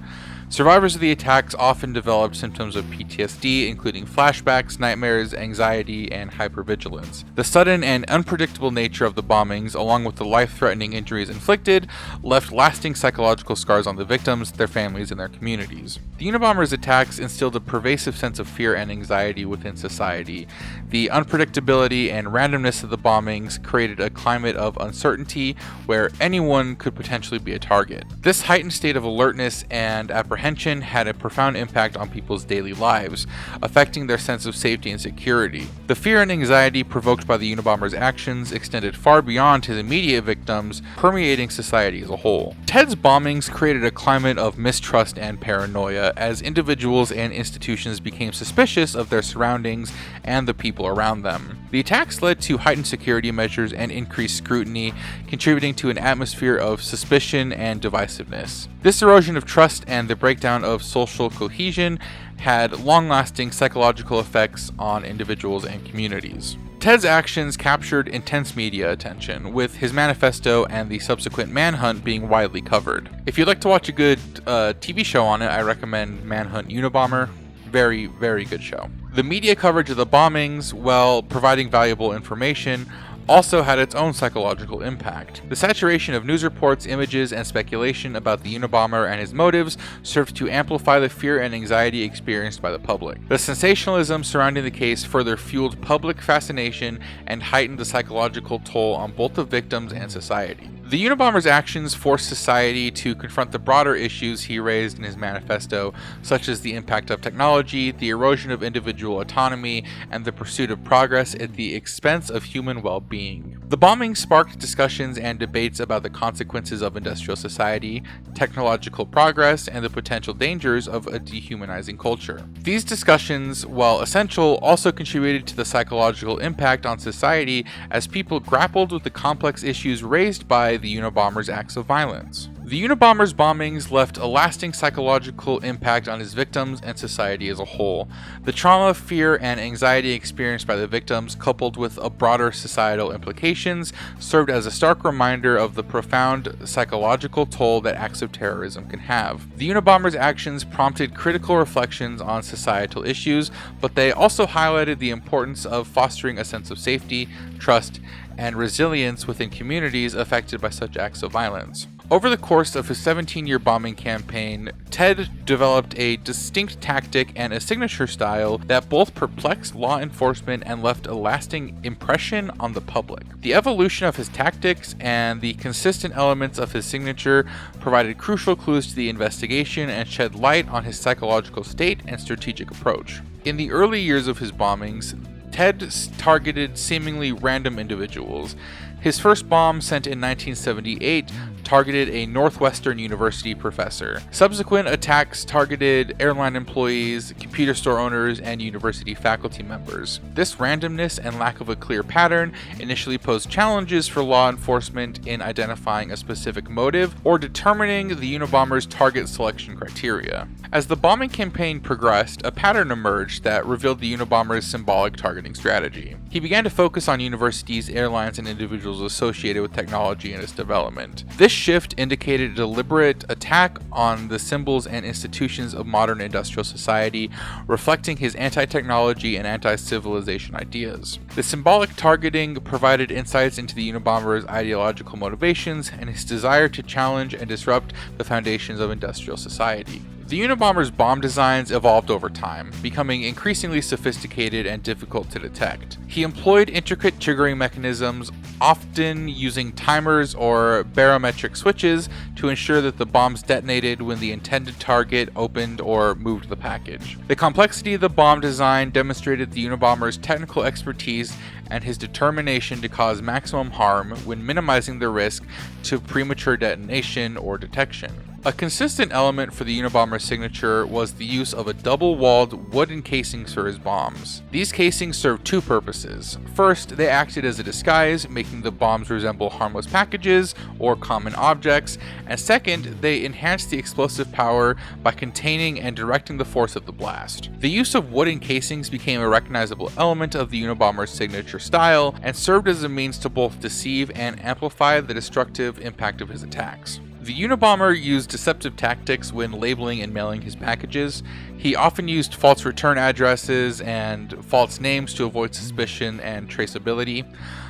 Survivors of the attacks often developed symptoms of PTSD, including flashbacks, nightmares, anxiety, and hypervigilance. The sudden and unpredictable nature of the bombings, along with the life-threatening injuries inflicted, left lasting psychological scars on the victims, their families, and their communities. The Unabomber's attacks instilled a pervasive sense of fear and anxiety within society. The unpredictability and randomness of the bombings created a climate of uncertainty where anyone could potentially be a target. This heightened state of alertness and apprehension had a profound impact on people's daily lives, affecting their sense of safety and security. The fear and anxiety provoked by the Unabomber's actions extended far beyond his immediate victims, permeating society as a whole. Ted's bombings created a climate of mistrust and paranoia as individuals and institutions became suspicious of their surroundings and the people around them. The attacks led to heightened security measures and increased scrutiny, contributing to an atmosphere of suspicion and divisiveness. This erosion of trust and the breakdown of social cohesion had long-lasting psychological effects on individuals and communities. Ted's actions captured intense media attention, with his manifesto and the subsequent manhunt being widely covered. If you'd like to watch a good TV show on it, I recommend Manhunt Unabomber. Very, very good show. The media coverage of the bombings, while providing valuable information, also had its own psychological impact. The saturation of news reports, images, and speculation about the Unabomber and his motives served to amplify the fear and anxiety experienced by the public. The sensationalism surrounding the case further fueled public fascination and heightened the psychological toll on both the victims and society. The Unabomber's actions forced society to confront the broader issues he raised in his manifesto, such as the impact of technology, the erosion of individual autonomy, and the pursuit of progress at the expense of human well-being. The bombing sparked discussions and debates about the consequences of industrial society, technological progress, and the potential dangers of a dehumanizing culture. These discussions, while essential, also contributed to the psychological impact on society as people grappled with the complex issues raised by the Unabomber's acts of violence. The Unabomber's bombings left a lasting psychological impact on his victims and society as a whole. The trauma, fear, and anxiety experienced by the victims, coupled with a broader societal implications, served as a stark reminder of the profound psychological toll that acts of terrorism can have. The Unabomber's actions prompted critical reflections on societal issues, but they also highlighted the importance of fostering a sense of safety, trust, and resilience within communities affected by such acts of violence. Over the course of his 17-year bombing campaign, Ted developed a distinct tactic and a signature style that both perplexed law enforcement and left a lasting impression on the public. The evolution of his tactics and the consistent elements of his signature provided crucial clues to the investigation and shed light on his psychological state and strategic approach. In the early years of his bombings, Ted targeted seemingly random individuals. His first bomb, sent in 1978, targeted a Northwestern University professor. Subsequent attacks targeted airline employees, computer store owners, and university faculty members. This randomness and lack of a clear pattern initially posed challenges for law enforcement in identifying a specific motive or determining the Unabomber's target selection criteria. As the bombing campaign progressed, a pattern emerged that revealed the Unabomber's symbolic targeting strategy. He began to focus on universities, airlines, and individuals associated with technology and its development. This shift indicated a deliberate attack on the symbols and institutions of modern industrial society, reflecting his anti-technology and anti-civilization ideas. The symbolic targeting provided insights into the Unabomber's ideological motivations and his desire to challenge and disrupt the foundations of industrial society. The Unabomber's bomb designs evolved over time, becoming increasingly sophisticated and difficult to detect. He employed intricate triggering mechanisms, often using timers or barometric switches to ensure that the bombs detonated when the intended target opened or moved the package. The complexity of the bomb design demonstrated the Unabomber's technical expertise and his determination to cause maximum harm when minimizing the risk to premature detonation or detection. A consistent element for the Unabomber's signature was the use of a double-walled wooden casings for his bombs. These casings served two purposes. First, they acted as a disguise, making the bombs resemble harmless packages or common objects, and second, they enhanced the explosive power by containing and directing the force of the blast. The use of wooden casings became a recognizable element of the Unabomber's signature style and served as a means to both deceive and amplify the destructive impact of his attacks. The Unabomber used deceptive tactics when labeling and mailing his packages. He often used false return addresses and false names to avoid suspicion and traceability.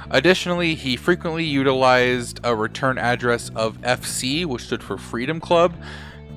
Additionally, he frequently utilized a return address of FC, which stood for Freedom Club,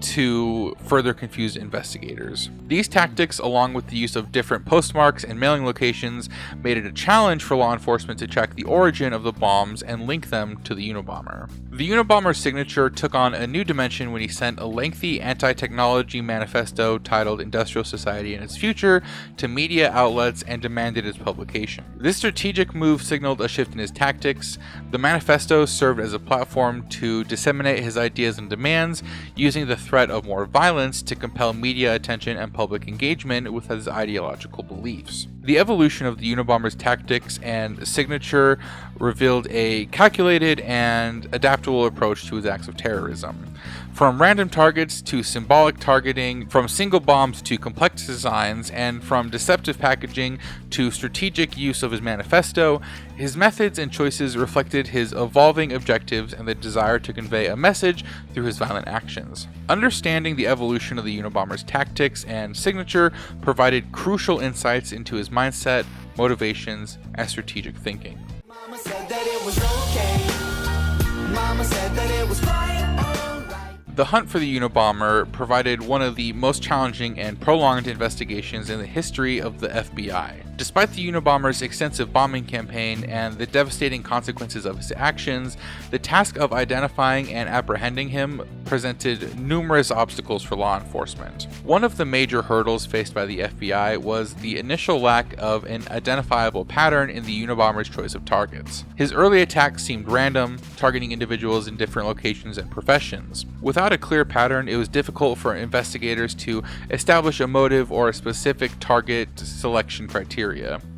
to further confuse investigators. These tactics, along with the use of different postmarks and mailing locations, made it a challenge for law enforcement to track the origin of the bombs and link them to the Unabomber. The Unabomber's signature took on a new dimension when he sent a lengthy anti-technology manifesto titled Industrial Society and Its Future to media outlets and demanded its publication. This strategic move signaled a shift in his tactics. The manifesto served as a platform to disseminate his ideas and demands, using the threat of more violence to compel media attention and public engagement with his ideological beliefs. The evolution of the Unabomber's tactics and signature revealed a calculated and adaptable approach to his acts of terrorism. From random targets to symbolic targeting, from single bombs to complex designs, and from deceptive packaging to strategic use of his manifesto, his methods and choices reflected his evolving objectives and the desire to convey a message through his violent actions. Understanding the evolution of the Unabomber's tactics and signature provided crucial insights into his mindset, motivations, and strategic thinking. Mama said that it was okay. Mama said that it was quite alright. The hunt for the Unabomber provided one of the most challenging and prolonged investigations in the history of the FBI. Despite the Unabomber's extensive bombing campaign and the devastating consequences of his actions, the task of identifying and apprehending him presented numerous obstacles for law enforcement. One of the major hurdles faced by the FBI was the initial lack of an identifiable pattern in the Unabomber's choice of targets. His early attacks seemed random, targeting individuals in different locations and professions. Without a clear pattern, it was difficult for investigators to establish a motive or a specific target selection criteria.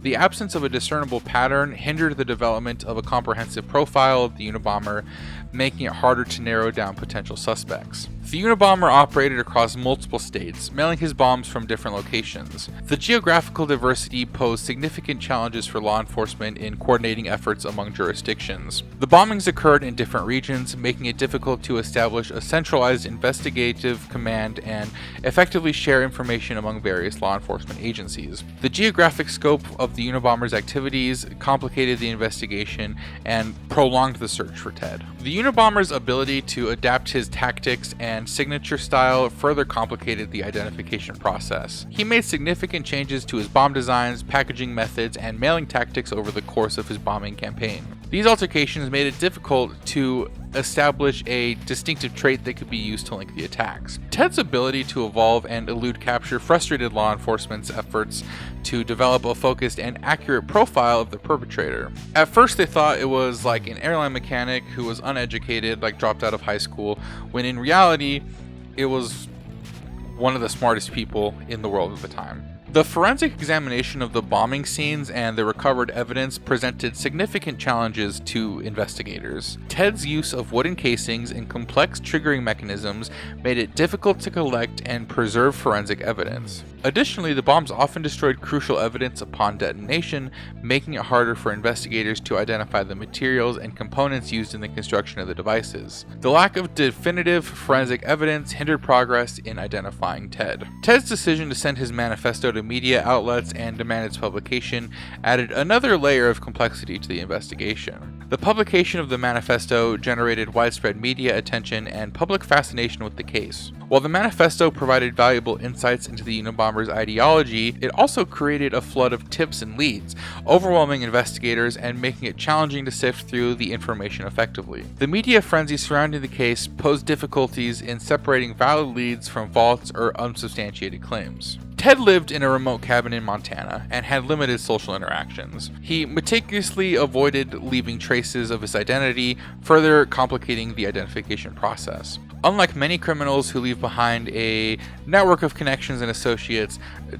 The absence of a discernible pattern hindered the development of a comprehensive profile of the Unabomber, making it harder to narrow down potential suspects. The Unabomber operated across multiple states, mailing his bombs from different locations. The geographical diversity posed significant challenges for law enforcement in coordinating efforts among jurisdictions. The bombings occurred in different regions, making it difficult to establish a centralized investigative command and effectively share information among various law enforcement agencies. The geographic scope of the Unabomber's activities complicated the investigation and prolonged the search for Ted. The Unabomber's ability to adapt his tactics and signature style further complicated the identification process. He made significant changes to his bomb designs, packaging methods, and mailing tactics over the course of his bombing campaign. These altercations made it difficult to establish a distinctive trait that could be used to link the attacks. Ted's ability to evolve and elude capture frustrated law enforcement's efforts to develop a focused and accurate profile of the perpetrator. At first they thought it was like an airline mechanic who was uneducated, like dropped out of high school, when in reality it was one of the smartest people in the world at the time. The forensic examination of the bombing scenes and the recovered evidence presented significant challenges to investigators. Ted's use of wooden casings and complex triggering mechanisms made it difficult to collect and preserve forensic evidence. Additionally, the bombs often destroyed crucial evidence upon detonation, making it harder for investigators to identify the materials and components used in the construction of the devices. The lack of definitive forensic evidence hindered progress in identifying Ted. Ted's decision to send his manifesto to media outlets and demand its publication added another layer of complexity to the investigation. The publication of the manifesto generated widespread media attention and public fascination with the case. While the manifesto provided valuable insights into the Unabomber's ideology, it also created a flood of tips and leads, overwhelming investigators and making it challenging to sift through the information effectively. The media frenzy surrounding the case posed difficulties in separating valid leads from false or unsubstantiated claims. Ted lived in a remote cabin in Montana and had limited social interactions. He meticulously avoided leaving traces of his identity, further complicating the identification process. Unlike many criminals who leave behind a network of connections and associates,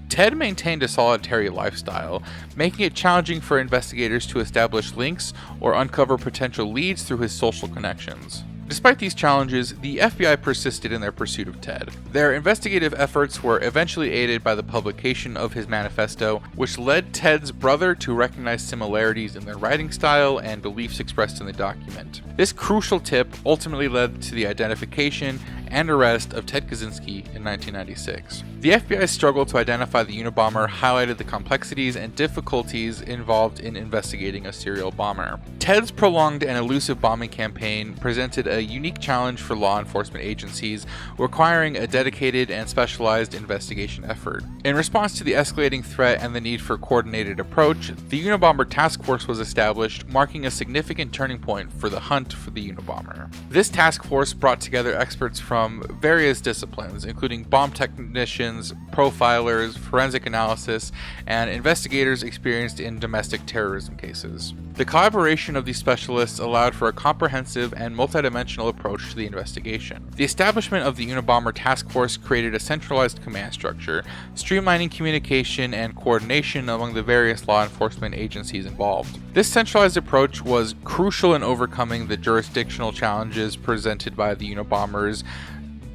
Ted maintained a solitary lifestyle, making it challenging for investigators to establish links or uncover potential leads through his social connections. Despite these challenges, the FBI persisted in their pursuit of Ted. Their investigative efforts were eventually aided by the publication of his manifesto, which led Ted's brother to recognize similarities in their writing style and beliefs expressed in the document. This crucial tip ultimately led to the identification and arrest of Ted Kaczynski in 1996. The FBI's struggle to identify the Unabomber highlighted the complexities and difficulties involved in investigating a serial bomber. Ted's prolonged and elusive bombing campaign presented a unique challenge for law enforcement agencies, requiring a dedicated and specialized investigation effort. In response to the escalating threat and the need for a coordinated approach, the Unabomber Task Force was established, marking a significant turning point for the hunt for the Unabomber. This task force brought together experts from various disciplines, including bomb technicians, profilers, forensic analysis, and investigators experienced in domestic terrorism cases. The collaboration of these specialists allowed for a comprehensive and multidimensional approach to the investigation. The establishment of the Unabomber Task Force created a centralized command structure, streamlining communication and coordination among the various law enforcement agencies involved. This centralized approach was crucial in overcoming the jurisdictional challenges presented by the Unabomber's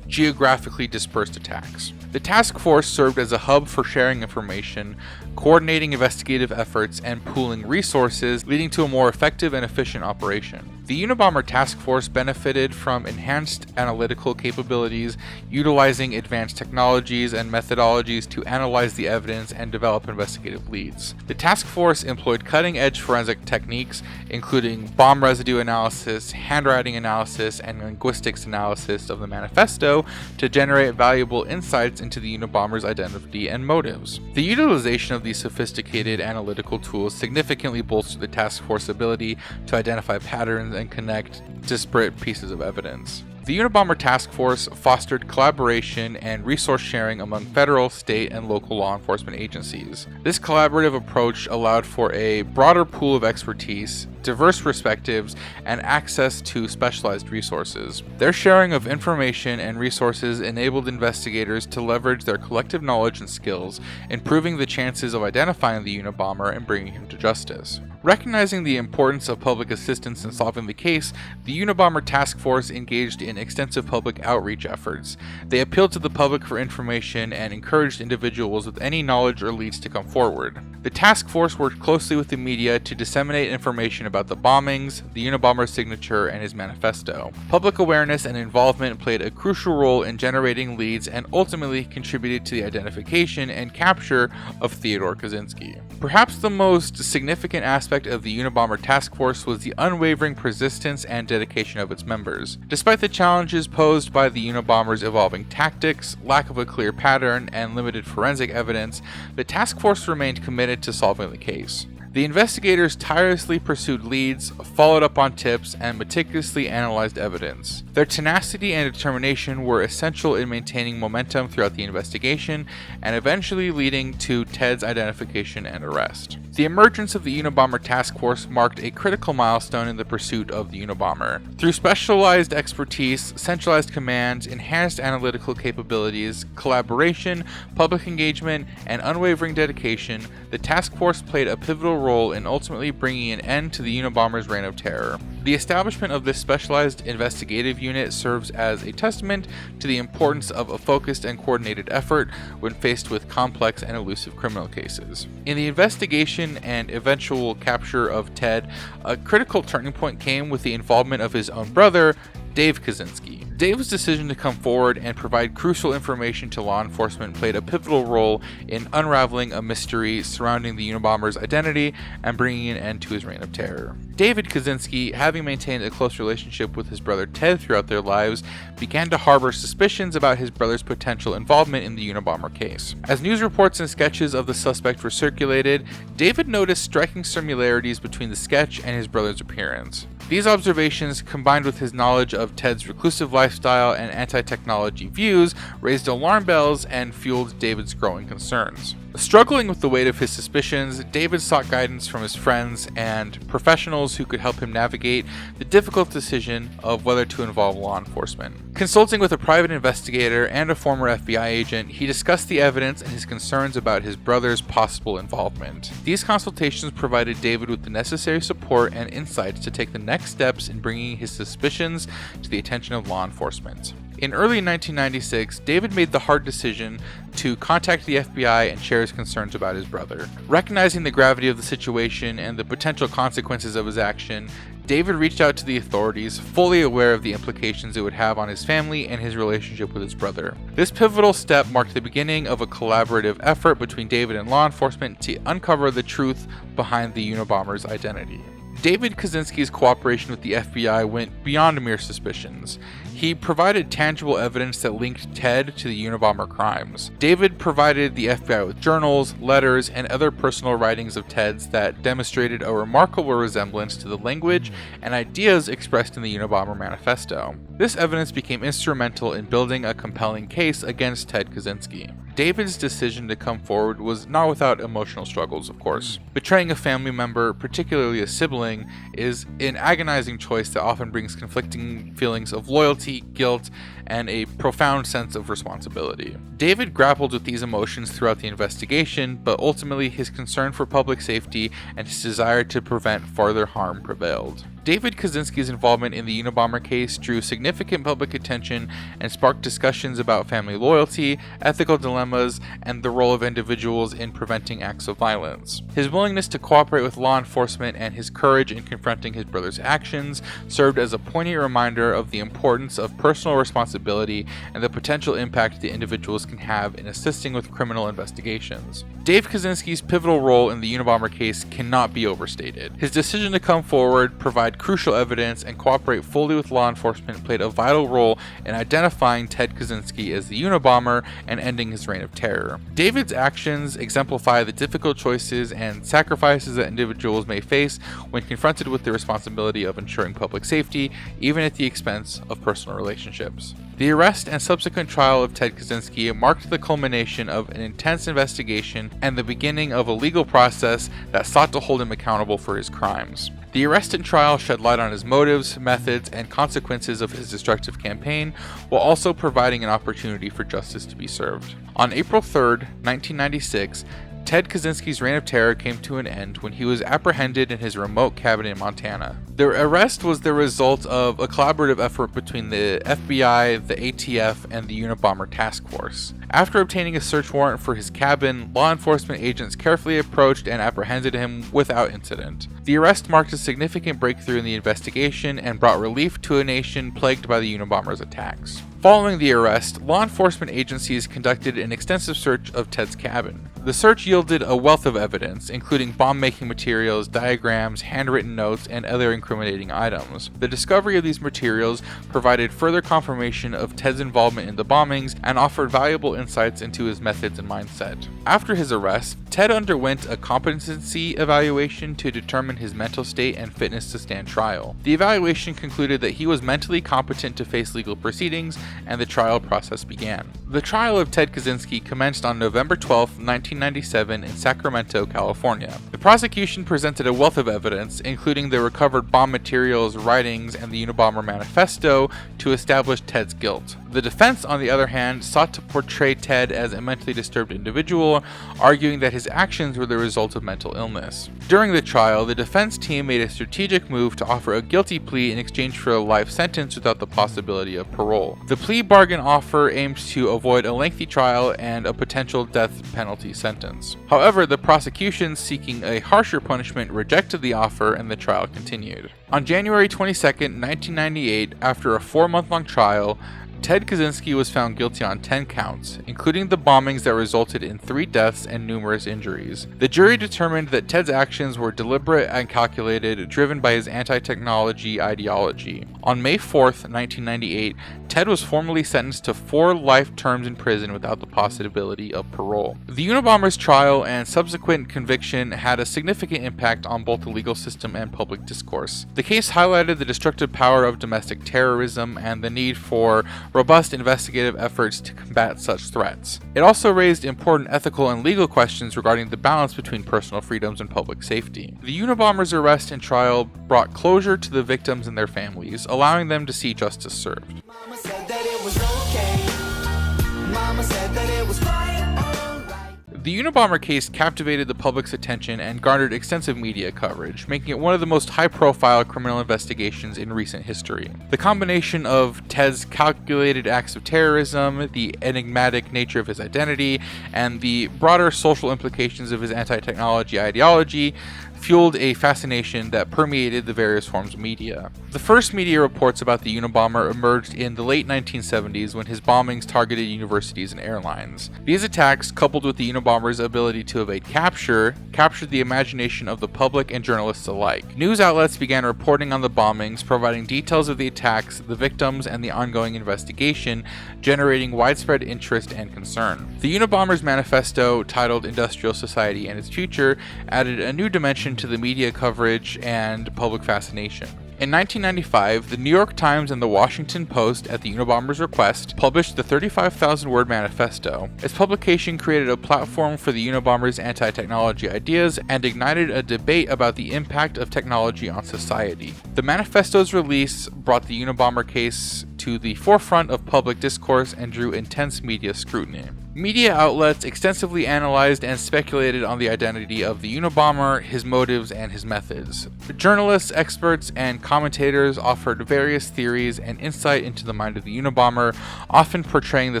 geographically dispersed attacks. The task force served as a hub for sharing information, coordinating investigative efforts, and pooling resources, leading to a more effective and efficient operation. The Unabomber Task Force benefited from enhanced analytical capabilities, utilizing advanced technologies and methodologies to analyze the evidence and develop investigative leads. The task force employed cutting-edge forensic techniques, including bomb residue analysis, handwriting analysis, and linguistics analysis of the manifesto to generate valuable insights into the Unabomber's identity and motives. The utilization of these sophisticated analytical tools significantly bolstered the task force's ability to identify patterns and connect disparate pieces of evidence. The Unabomber Task Force fostered collaboration and resource sharing among federal, state, and local law enforcement agencies. This collaborative approach allowed for a broader pool of expertise, diverse perspectives, and access to specialized resources. Their sharing of information and resources enabled investigators to leverage their collective knowledge and skills, improving the chances of identifying the Unabomber and bringing him to justice. Recognizing the importance of public assistance in solving the case, the Unabomber Task Force engaged in extensive public outreach efforts. They appealed to the public for information and encouraged individuals with any knowledge or leads to come forward. The task force worked closely with the media to disseminate information about the bombings, the Unabomber signature, and his manifesto. Public awareness and involvement played a crucial role in generating leads and ultimately contributed to the identification and capture of Theodore Kaczynski. Perhaps the most significant aspect of the Unabomber task force was the unwavering persistence and dedication of its members. Despite the challenges posed by the Unabomber's evolving tactics, lack of a clear pattern, and limited forensic evidence, the task force remained committed to solving the case. The investigators tirelessly pursued leads, followed up on tips, and meticulously analyzed evidence. Their tenacity and determination were essential in maintaining momentum throughout the investigation and eventually leading to Ted's identification and arrest. The emergence of the Unabomber task force marked a critical milestone in the pursuit of the Unabomber. Through specialized expertise, centralized command, enhanced analytical capabilities, collaboration, public engagement, and unwavering dedication, the task force played a pivotal role in ultimately bringing an end to the Unabomber's reign of terror. The establishment of this specialized investigative unit serves as a testament to the importance of a focused and coordinated effort when faced with complex and elusive criminal cases. In the investigation and eventual capture of Ted, a critical turning point came with the involvement of his own brother, Dave Kaczynski. Dave's decision to come forward and provide crucial information to law enforcement played a pivotal role in unraveling a mystery surrounding the Unabomber's identity and bringing an end to his reign of terror. David Kaczynski, having maintained a close relationship with his brother Ted throughout their lives, began to harbor suspicions about his brother's potential involvement in the Unabomber case. As news reports and sketches of the suspect were circulated, David noticed striking similarities between the sketch and his brother's appearance. These observations, combined with his knowledge of Ted's reclusive lifestyle and anti-technology views, raised alarm bells and fueled David's growing concerns. Struggling with the weight of his suspicions, David sought guidance from his friends and professionals who could help him navigate the difficult decision of whether to involve law enforcement. Consulting with a private investigator and a former FBI agent, he discussed the evidence and his concerns about his brother's possible involvement. These consultations provided David with the necessary support and insights to take the next steps in bringing his suspicions to the attention of law enforcement. In early 1996, David made the hard decision to contact the FBI and share his concerns about his brother. Recognizing the gravity of the situation and the potential consequences of his action, David reached out to the authorities, fully aware of the implications it would have on his family and his relationship with his brother. This pivotal step marked the beginning of a collaborative effort between David and law enforcement to uncover the truth behind the Unabomber's identity. David Kaczynski's cooperation with the FBI went beyond mere suspicions. He provided tangible evidence that linked Ted to the Unabomber crimes. David provided the FBI with journals, letters, and other personal writings of Ted's that demonstrated a remarkable resemblance to the language and ideas expressed in the Unabomber Manifesto. This evidence became instrumental in building a compelling case against Ted Kaczynski. David's decision to come forward was not without emotional struggles, of course. Betraying a family member, particularly a sibling, is an agonizing choice that often brings conflicting feelings of loyalty, guilt, and a profound sense of responsibility. David grappled with these emotions throughout the investigation, but ultimately his concern for public safety and his desire to prevent further harm prevailed. David Kaczynski's involvement in the Unabomber case drew significant public attention and sparked discussions about family loyalty, ethical dilemmas, and the role of individuals in preventing acts of violence. His willingness to cooperate with law enforcement and his courage in confronting his brother's actions served as a poignant reminder of the importance of personal responsibility and the potential impact the individuals can have in assisting with criminal investigations. Dave Kaczynski's pivotal role in the Unabomber case cannot be overstated. His decision to come forward, provide crucial evidence, and cooperate fully with law enforcement played a vital role in identifying Ted Kaczynski as the Unabomber and ending his reign of terror. David's actions exemplify the difficult choices and sacrifices that individuals may face when confronted with the responsibility of ensuring public safety, even at the expense of personal relationships. The arrest and subsequent trial of Ted Kaczynski marked the culmination of an intense investigation and the beginning of a legal process that sought to hold him accountable for his crimes. The arrest and trial shed light on his motives, methods, and consequences of his destructive campaign, while also providing an opportunity for justice to be served. On April 3, 1996, Ted Kaczynski's reign of terror came to an end when he was apprehended in his remote cabin in Montana. The arrest was the result of a collaborative effort between the FBI, the ATF, and the Unabomber task force. After obtaining a search warrant for his cabin, law enforcement agents carefully approached and apprehended him without incident. The arrest marked a significant breakthrough in the investigation and brought relief to a nation plagued by the Unabomber's attacks. Following the arrest, law enforcement agencies conducted an extensive search of Ted's cabin. The search yielded a wealth of evidence, including bomb-making materials, diagrams, handwritten notes, and other incriminating items. The discovery of these materials provided further confirmation of Ted's involvement in the bombings and offered valuable insights into his methods and mindset. After his arrest, Ted underwent a competency evaluation to determine his mental state and fitness to stand trial. The evaluation concluded that he was mentally competent to face legal proceedings, and the trial process began. The trial of Ted Kaczynski commenced on November 12, 1997 in Sacramento, California. The prosecution presented a wealth of evidence, including the recovered bomb materials, writings, and the Unabomber Manifesto, to establish Ted's guilt. The defense, on the other hand, sought to portray Ted as a mentally disturbed individual, arguing that his actions were the result of mental illness. During the trial, the defense team made a strategic move to offer a guilty plea in exchange for a life sentence without the possibility of parole. The plea bargain offer aims to avoid a lengthy trial and a potential death penalty sentence. However, the prosecution, seeking a harsher punishment, rejected the offer and the trial continued. On January 22, 1998, after a 4-month-long trial, Ted Kaczynski was found guilty on 10 counts, including the bombings that resulted in 3 deaths and numerous injuries. The jury determined that Ted's actions were deliberate and calculated, driven by his anti-technology ideology. On May 4th, 1998, Ted was formally sentenced to 4 life terms in prison without the possibility of parole. The Unabomber's trial and subsequent conviction had a significant impact on both the legal system and public discourse. The case highlighted the destructive power of domestic terrorism and the need for robust investigative efforts to combat such threats. It also raised important ethical and legal questions regarding the balance between personal freedoms and public safety. The Unabomber's arrest and trial brought closure to the victims and their families, allowing them to see justice served. Mama said that it was okay. Mama said that it was quite alright. The Unabomber case captivated the public's attention and garnered extensive media coverage, making it one of the most high-profile criminal investigations in recent history. The combination of Ted's calculated acts of terrorism, the enigmatic nature of his identity, and the broader social implications of his anti-technology ideology fueled a fascination that permeated the various forms of media. The first media reports about the Unabomber emerged in the late 1970s when his bombings targeted universities and airlines. These attacks, coupled with the Unabomber's ability to evade capture, captured the imagination of the public and journalists alike. News outlets began reporting on the bombings, providing details of the attacks, the victims, and the ongoing investigation, generating widespread interest and concern. The Unabomber's Manifesto, titled Industrial Society and Its Future, added a new dimension to the media coverage and public fascination. In 1995, the New York Times and the Washington Post, at the Unabomber's request, published the 35,000-word manifesto. Its publication created a platform for the Unabomber's anti-technology ideas and ignited a debate about the impact of technology on society. The manifesto's release brought the Unabomber case to the forefront of public discourse and drew intense media scrutiny. Media outlets extensively analyzed and speculated on the identity of the Unabomber, his motives, and his methods. Journalists, experts, and commentators offered various theories and insight into the mind of the Unabomber, often portraying the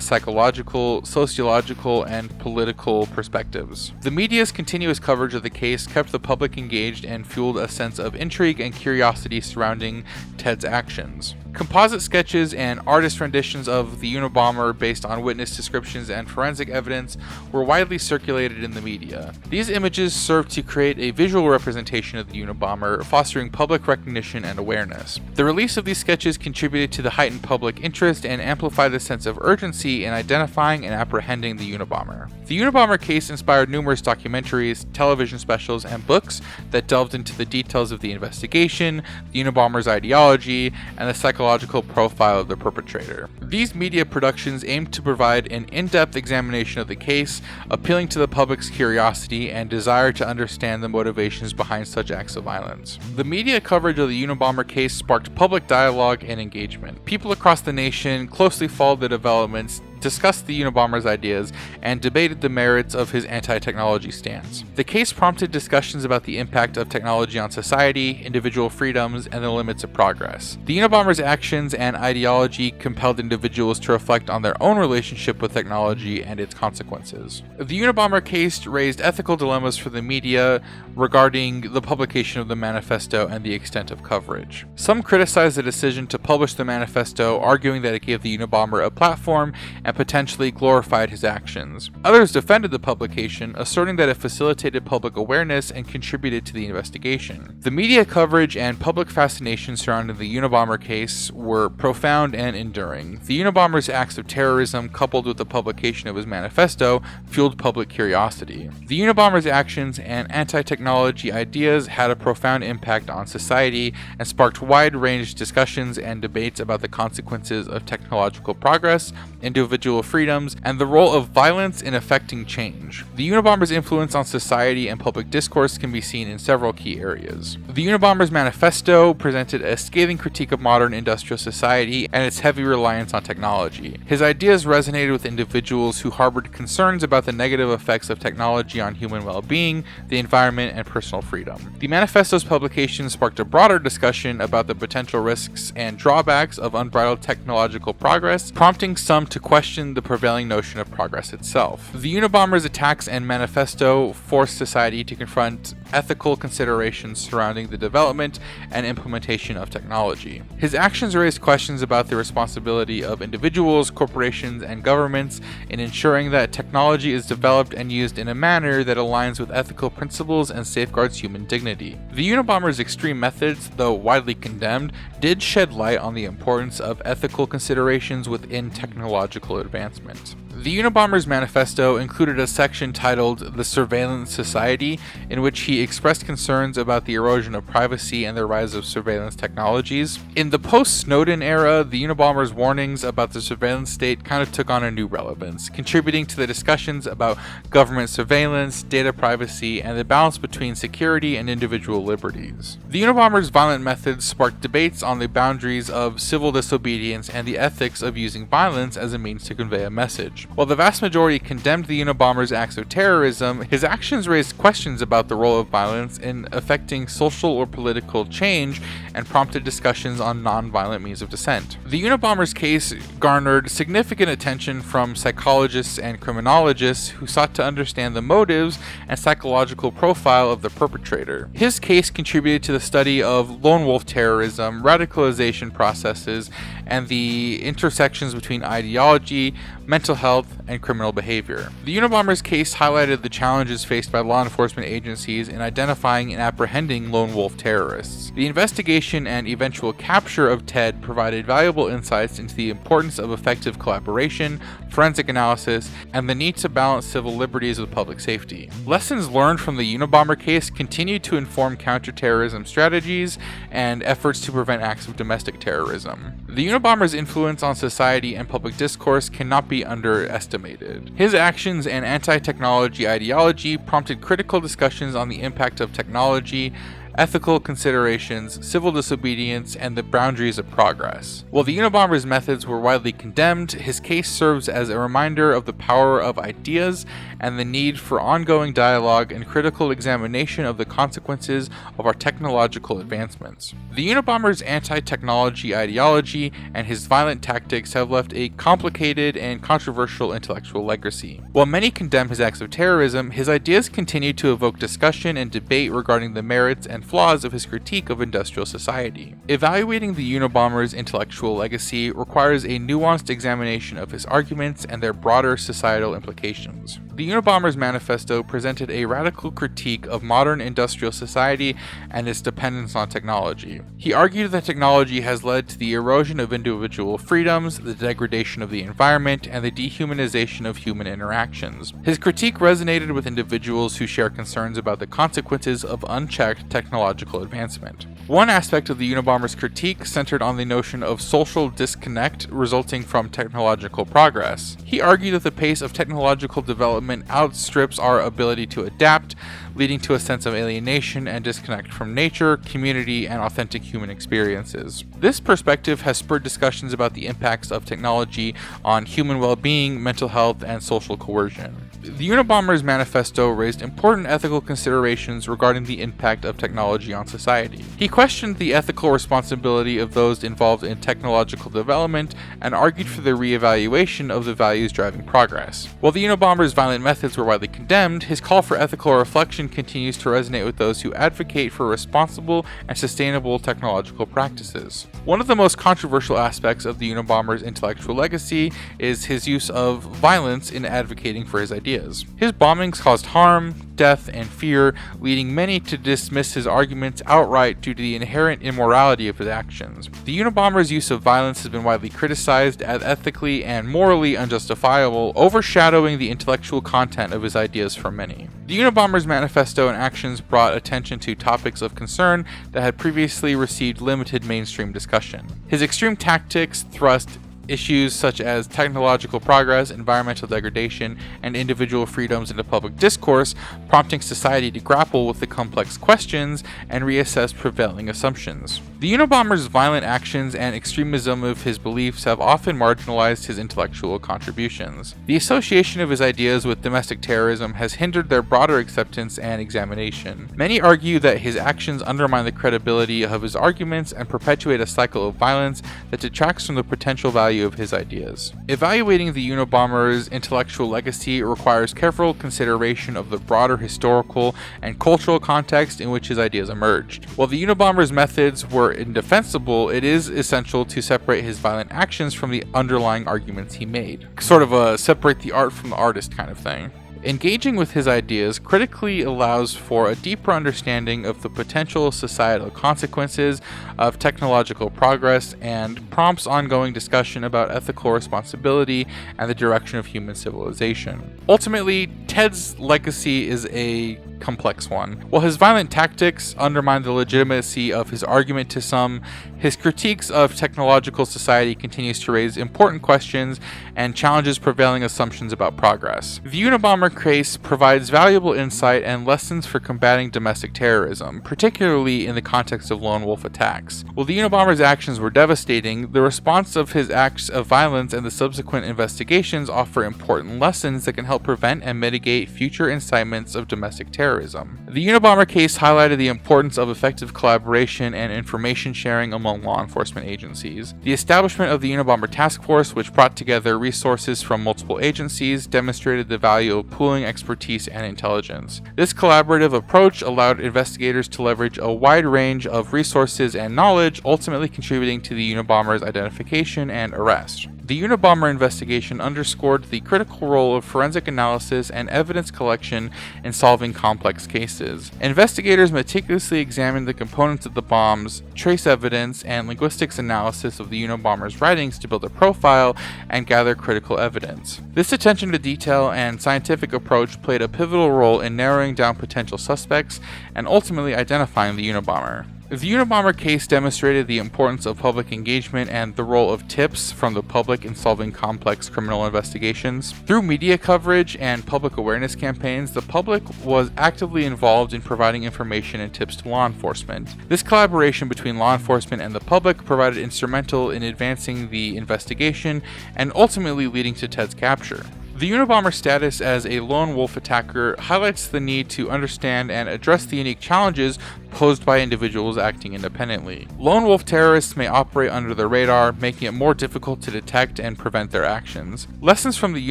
psychological, sociological, and political perspectives. The media's continuous coverage of the case kept the public engaged and fueled a sense of intrigue and curiosity surrounding Ted's actions. Composite sketches and artist renditions of the Unabomber based on witness descriptions and forensic evidence were widely circulated in the media. These images served to create a visual representation of the Unabomber, fostering public recognition and awareness. The release of these sketches contributed to the heightened public interest and amplified the sense of urgency in identifying and apprehending the Unabomber. The Unabomber case inspired numerous documentaries, television specials, and books that delved into the details of the investigation, the Unabomber's ideology, and the psychological profile of the perpetrator. These media productions aimed to provide an in-depth examination of the case, appealing to the public's curiosity and desire to understand the motivations behind such acts of violence. The media coverage of the Unabomber case sparked public dialogue and engagement. People across the nation closely followed the developments, discussed the Unabomber's ideas and debated the merits of his anti-technology stance. The case prompted discussions about the impact of technology on society, individual freedoms, and the limits of progress. The Unabomber's actions and ideology compelled individuals to reflect on their own relationship with technology and its consequences. The Unabomber case raised ethical dilemmas for the media regarding the publication of the Manifesto and the extent of coverage. Some criticized the decision to publish the Manifesto, arguing that it gave the Unabomber a platform and potentially glorified his actions. Others defended the publication, asserting that it facilitated public awareness and contributed to the investigation. The media coverage and public fascination surrounding the Unabomber case were profound and enduring. The Unabomber's acts of terrorism, coupled with the publication of his Manifesto, fueled public curiosity. The Unabomber's actions and anti-technology ideas had a profound impact on society and sparked wide-range discussions and debates about the consequences of technological progress, individual freedoms, and the role of violence in affecting change. The Unabomber's influence on society and public discourse can be seen in several key areas. The Unabomber's Manifesto presented a scathing critique of modern industrial society and its heavy reliance on technology. His ideas resonated with individuals who harbored concerns about the negative effects of technology on human well-being, the environment, and personal freedom. The Manifesto's publication sparked a broader discussion about the potential risks and drawbacks of unbridled technological progress, prompting some to question the prevailing notion of progress itself. The Unabomber's attacks and Manifesto forced society to confront ethical considerations surrounding the development and implementation of technology. His actions raised questions about the responsibility of individuals, corporations, and governments in ensuring that technology is developed and used in a manner that aligns with ethical principles and safeguards human dignity. The Unabomber's extreme methods, though widely condemned, did shed light on the importance of ethical considerations within technological advancement. The Unabomber's Manifesto included a section titled The Surveillance Society, in which he expressed concerns about the erosion of privacy and the rise of surveillance technologies. In the post-Snowden era, the Unabomber's warnings about the surveillance state kind of took on a new relevance, contributing to the discussions about government surveillance, data privacy, and the balance between security and individual liberties. The Unabomber's violent methods sparked debates on the boundaries of civil disobedience and the ethics of using violence as a means to convey a message. While the vast majority condemned the Unabomber's acts of terrorism, his actions raised questions about the role of violence in affecting social or political change and prompted discussions on non-violent means of dissent. The Unabomber's case garnered significant attention from psychologists and criminologists who sought to understand the motives and psychological profile of the perpetrator. His case contributed to the study of lone wolf terrorism, radicalization processes, and the intersections between ideology, mental health, and criminal behavior. The Unabomber's case highlighted the challenges faced by law enforcement agencies in identifying and apprehending lone wolf terrorists. The investigation and eventual capture of Ted provided valuable insights into the importance of effective collaboration, forensic analysis, and the need to balance civil liberties with public safety. Lessons learned from the Unabomber case continue to inform counterterrorism strategies and efforts to prevent acts of domestic terrorism. The Unabomber's influence on society and public discourse cannot be underestimated. His actions and anti-technology ideology prompted critical discussions on the impact of technology, ethical considerations, civil disobedience, and the boundaries of progress. While the Unabomber's methods were widely condemned, his case serves as a reminder of the power of ideas and the need for ongoing dialogue and critical examination of the consequences of our technological advancements. The Unabomber's anti-technology ideology and his violent tactics have left a complicated and controversial intellectual legacy. While many condemn his acts of terrorism, his ideas continue to evoke discussion and debate regarding the merits and flaws of his critique of industrial society. Evaluating the Unabomber's intellectual legacy requires a nuanced examination of his arguments and their broader societal implications. The Unabomber's Manifesto presented a radical critique of modern industrial society and its dependence on technology. He argued that technology has led to the erosion of individual freedoms, the degradation of the environment, and the dehumanization of human interactions. His critique resonated with individuals who share concerns about the consequences of unchecked technological advancement. One aspect of the Unabomber's critique centered on the notion of social disconnect resulting from technological progress. He argued that the pace of technological development outstrips our ability to adapt, leading to a sense of alienation and disconnect from nature, community, and authentic human experiences. This perspective has spurred discussions about the impacts of technology on human well-being, mental health, and social coercion. The Unabomber's manifesto raised important ethical considerations regarding the impact of technology on society. He questioned the ethical responsibility of those involved in technological development and argued for the re-evaluation of the values driving progress. While the Unabomber's violent methods were widely condemned, his call for ethical reflection continues to resonate with those who advocate for responsible and sustainable technological practices. One of the most controversial aspects of the Unabomber's intellectual legacy is his use of violence in advocating for his ideas. His bombings caused harm, death, and fear, leading many to dismiss his arguments outright due to the inherent immorality of his actions. The Unabomber's use of violence has been widely criticized as ethically and morally unjustifiable, overshadowing the intellectual content of his ideas for many. The Unabomber's manifesto and actions brought attention to topics of concern that had previously received limited mainstream discussion. His extreme tactics thrust issues such as technological progress, environmental degradation, and individual freedoms into public discourse, prompting society to grapple with the complex questions and reassess prevailing assumptions. The Unabomber's violent actions and extremism of his beliefs have often marginalized his intellectual contributions. The association of his ideas with domestic terrorism has hindered their broader acceptance and examination. Many argue that his actions undermine the credibility of his arguments and perpetuate a cycle of violence that detracts from the potential value of his ideas. Evaluating the Unabomber's intellectual legacy requires careful consideration of the broader historical and cultural context in which his ideas emerged. While the Unabomber's methods were indefensible, it is essential to separate his violent actions from the underlying arguments he made. Sort of a separate the art from the artist kind of thing. Engaging with his ideas critically allows for a deeper understanding of the potential societal consequences of technological progress and prompts ongoing discussion about ethical responsibility and the direction of human civilization. Ultimately, Ted's legacy is a complex one. While his violent tactics undermine the legitimacy of his argument to some, his critiques of technological society continues to raise important questions and challenges prevailing assumptions about progress. The Unabomber case provides valuable insight and lessons for combating domestic terrorism, particularly in the context of lone wolf attacks. While the Unabomber's actions were devastating, the response of his acts of violence and the subsequent investigations offer important lessons that can help prevent and mitigate future incitements of domestic terrorism. The Unabomber case highlighted the importance of effective collaboration and information sharing among law enforcement agencies. The establishment of the Unabomber Task Force, which brought together resources from multiple agencies, demonstrated the value of pooling expertise and intelligence. This collaborative approach allowed investigators to leverage a wide range of resources and knowledge, ultimately contributing to the Unabomber's identification and arrest. The Unabomber investigation underscored the critical role of forensic analysis and evidence collection in solving complex cases. Investigators meticulously examined the components of the bombs, trace evidence, and linguistics analysis of the Unabomber's writings to build a profile and gather critical evidence. This attention to detail and scientific approach played a pivotal role in narrowing down potential suspects and ultimately identifying the Unabomber. The Unabomber case demonstrated the importance of public engagement and the role of tips from the public in solving complex criminal investigations. Through media coverage and public awareness campaigns, the public was actively involved in providing information and tips to law enforcement. This collaboration between law enforcement and the public provided instrumental in advancing the investigation and ultimately leading to Ted's capture. The Unabomber status as a lone wolf attacker highlights the need to understand and address the unique challenges posed by individuals acting independently. Lone wolf terrorists may operate under the radar, making it more difficult to detect and prevent their actions. Lessons from the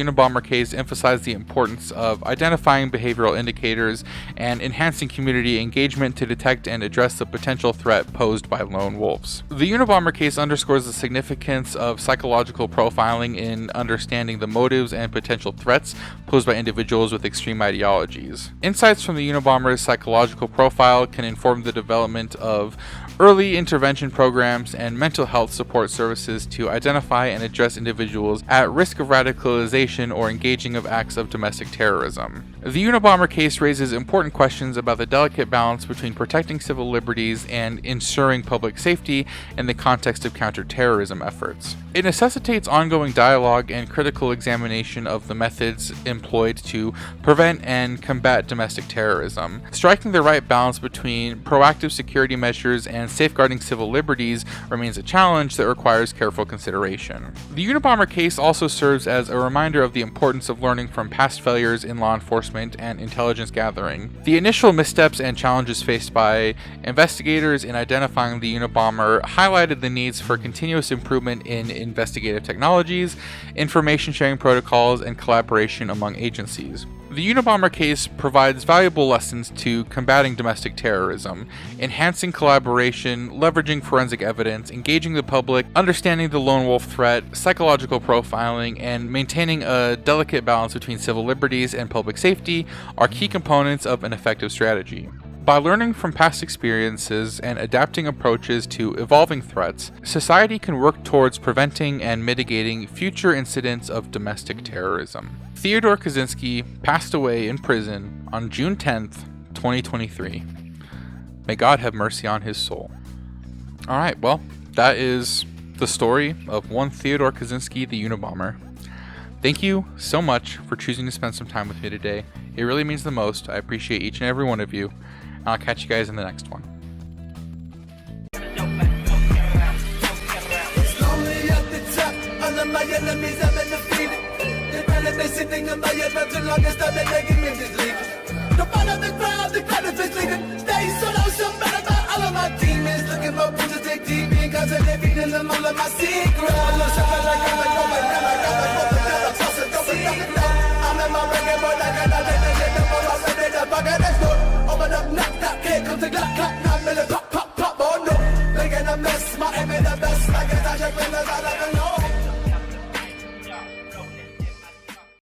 Unabomber case emphasize the importance of identifying behavioral indicators and enhancing community engagement to detect and address the potential threat posed by lone wolves. The Unabomber case underscores the significance of psychological profiling in understanding the motives and potential threats posed by individuals with extreme ideologies. Insights from the Unabomber's psychological profile can inform the development of early intervention programs, and mental health support services to identify and address individuals at risk of radicalization or engaging of acts of domestic terrorism. The Unabomber case raises important questions about the delicate balance between protecting civil liberties and ensuring public safety in the context of counterterrorism efforts. It necessitates ongoing dialogue and critical examination of the methods employed to prevent and combat domestic terrorism. Striking the right balance between proactive security measures and safeguarding civil liberties remains a challenge that requires careful consideration. The Unabomber case also serves as a reminder of the importance of learning from past failures in law enforcement and intelligence gathering. The initial missteps and challenges faced by investigators in identifying the Unabomber highlighted the needs for continuous improvement in investigative technologies, information sharing protocols, and collaboration among agencies. The Unabomber case provides valuable lessons to combating domestic terrorism, enhancing collaboration, leveraging forensic evidence, engaging the public, understanding the lone wolf threat, psychological profiling, and maintaining a delicate balance between civil liberties and public safety are key components of an effective strategy. By learning from past experiences and adapting approaches to evolving threats, society can work towards preventing and mitigating future incidents of domestic terrorism. Theodore Kaczynski passed away in prison on June 10th, 2023. May God have mercy on his soul. Alright, well, that is the story of one Theodore Kaczynski, the Unabomber. Thank you so much for choosing to spend some time with me today. It really means the most. I appreciate each and every one of you. I'll catch you guys in the next one. Slowly at the top, all of my enemies have been defeated. They're probably been sitting on my head for too long and stop the negative is leaking. Don't follow the crowd, the crowd is leading. Stay solo, some better about all of my demons. Looking for proof to take deep in, cause they're feeding them all of my secrets.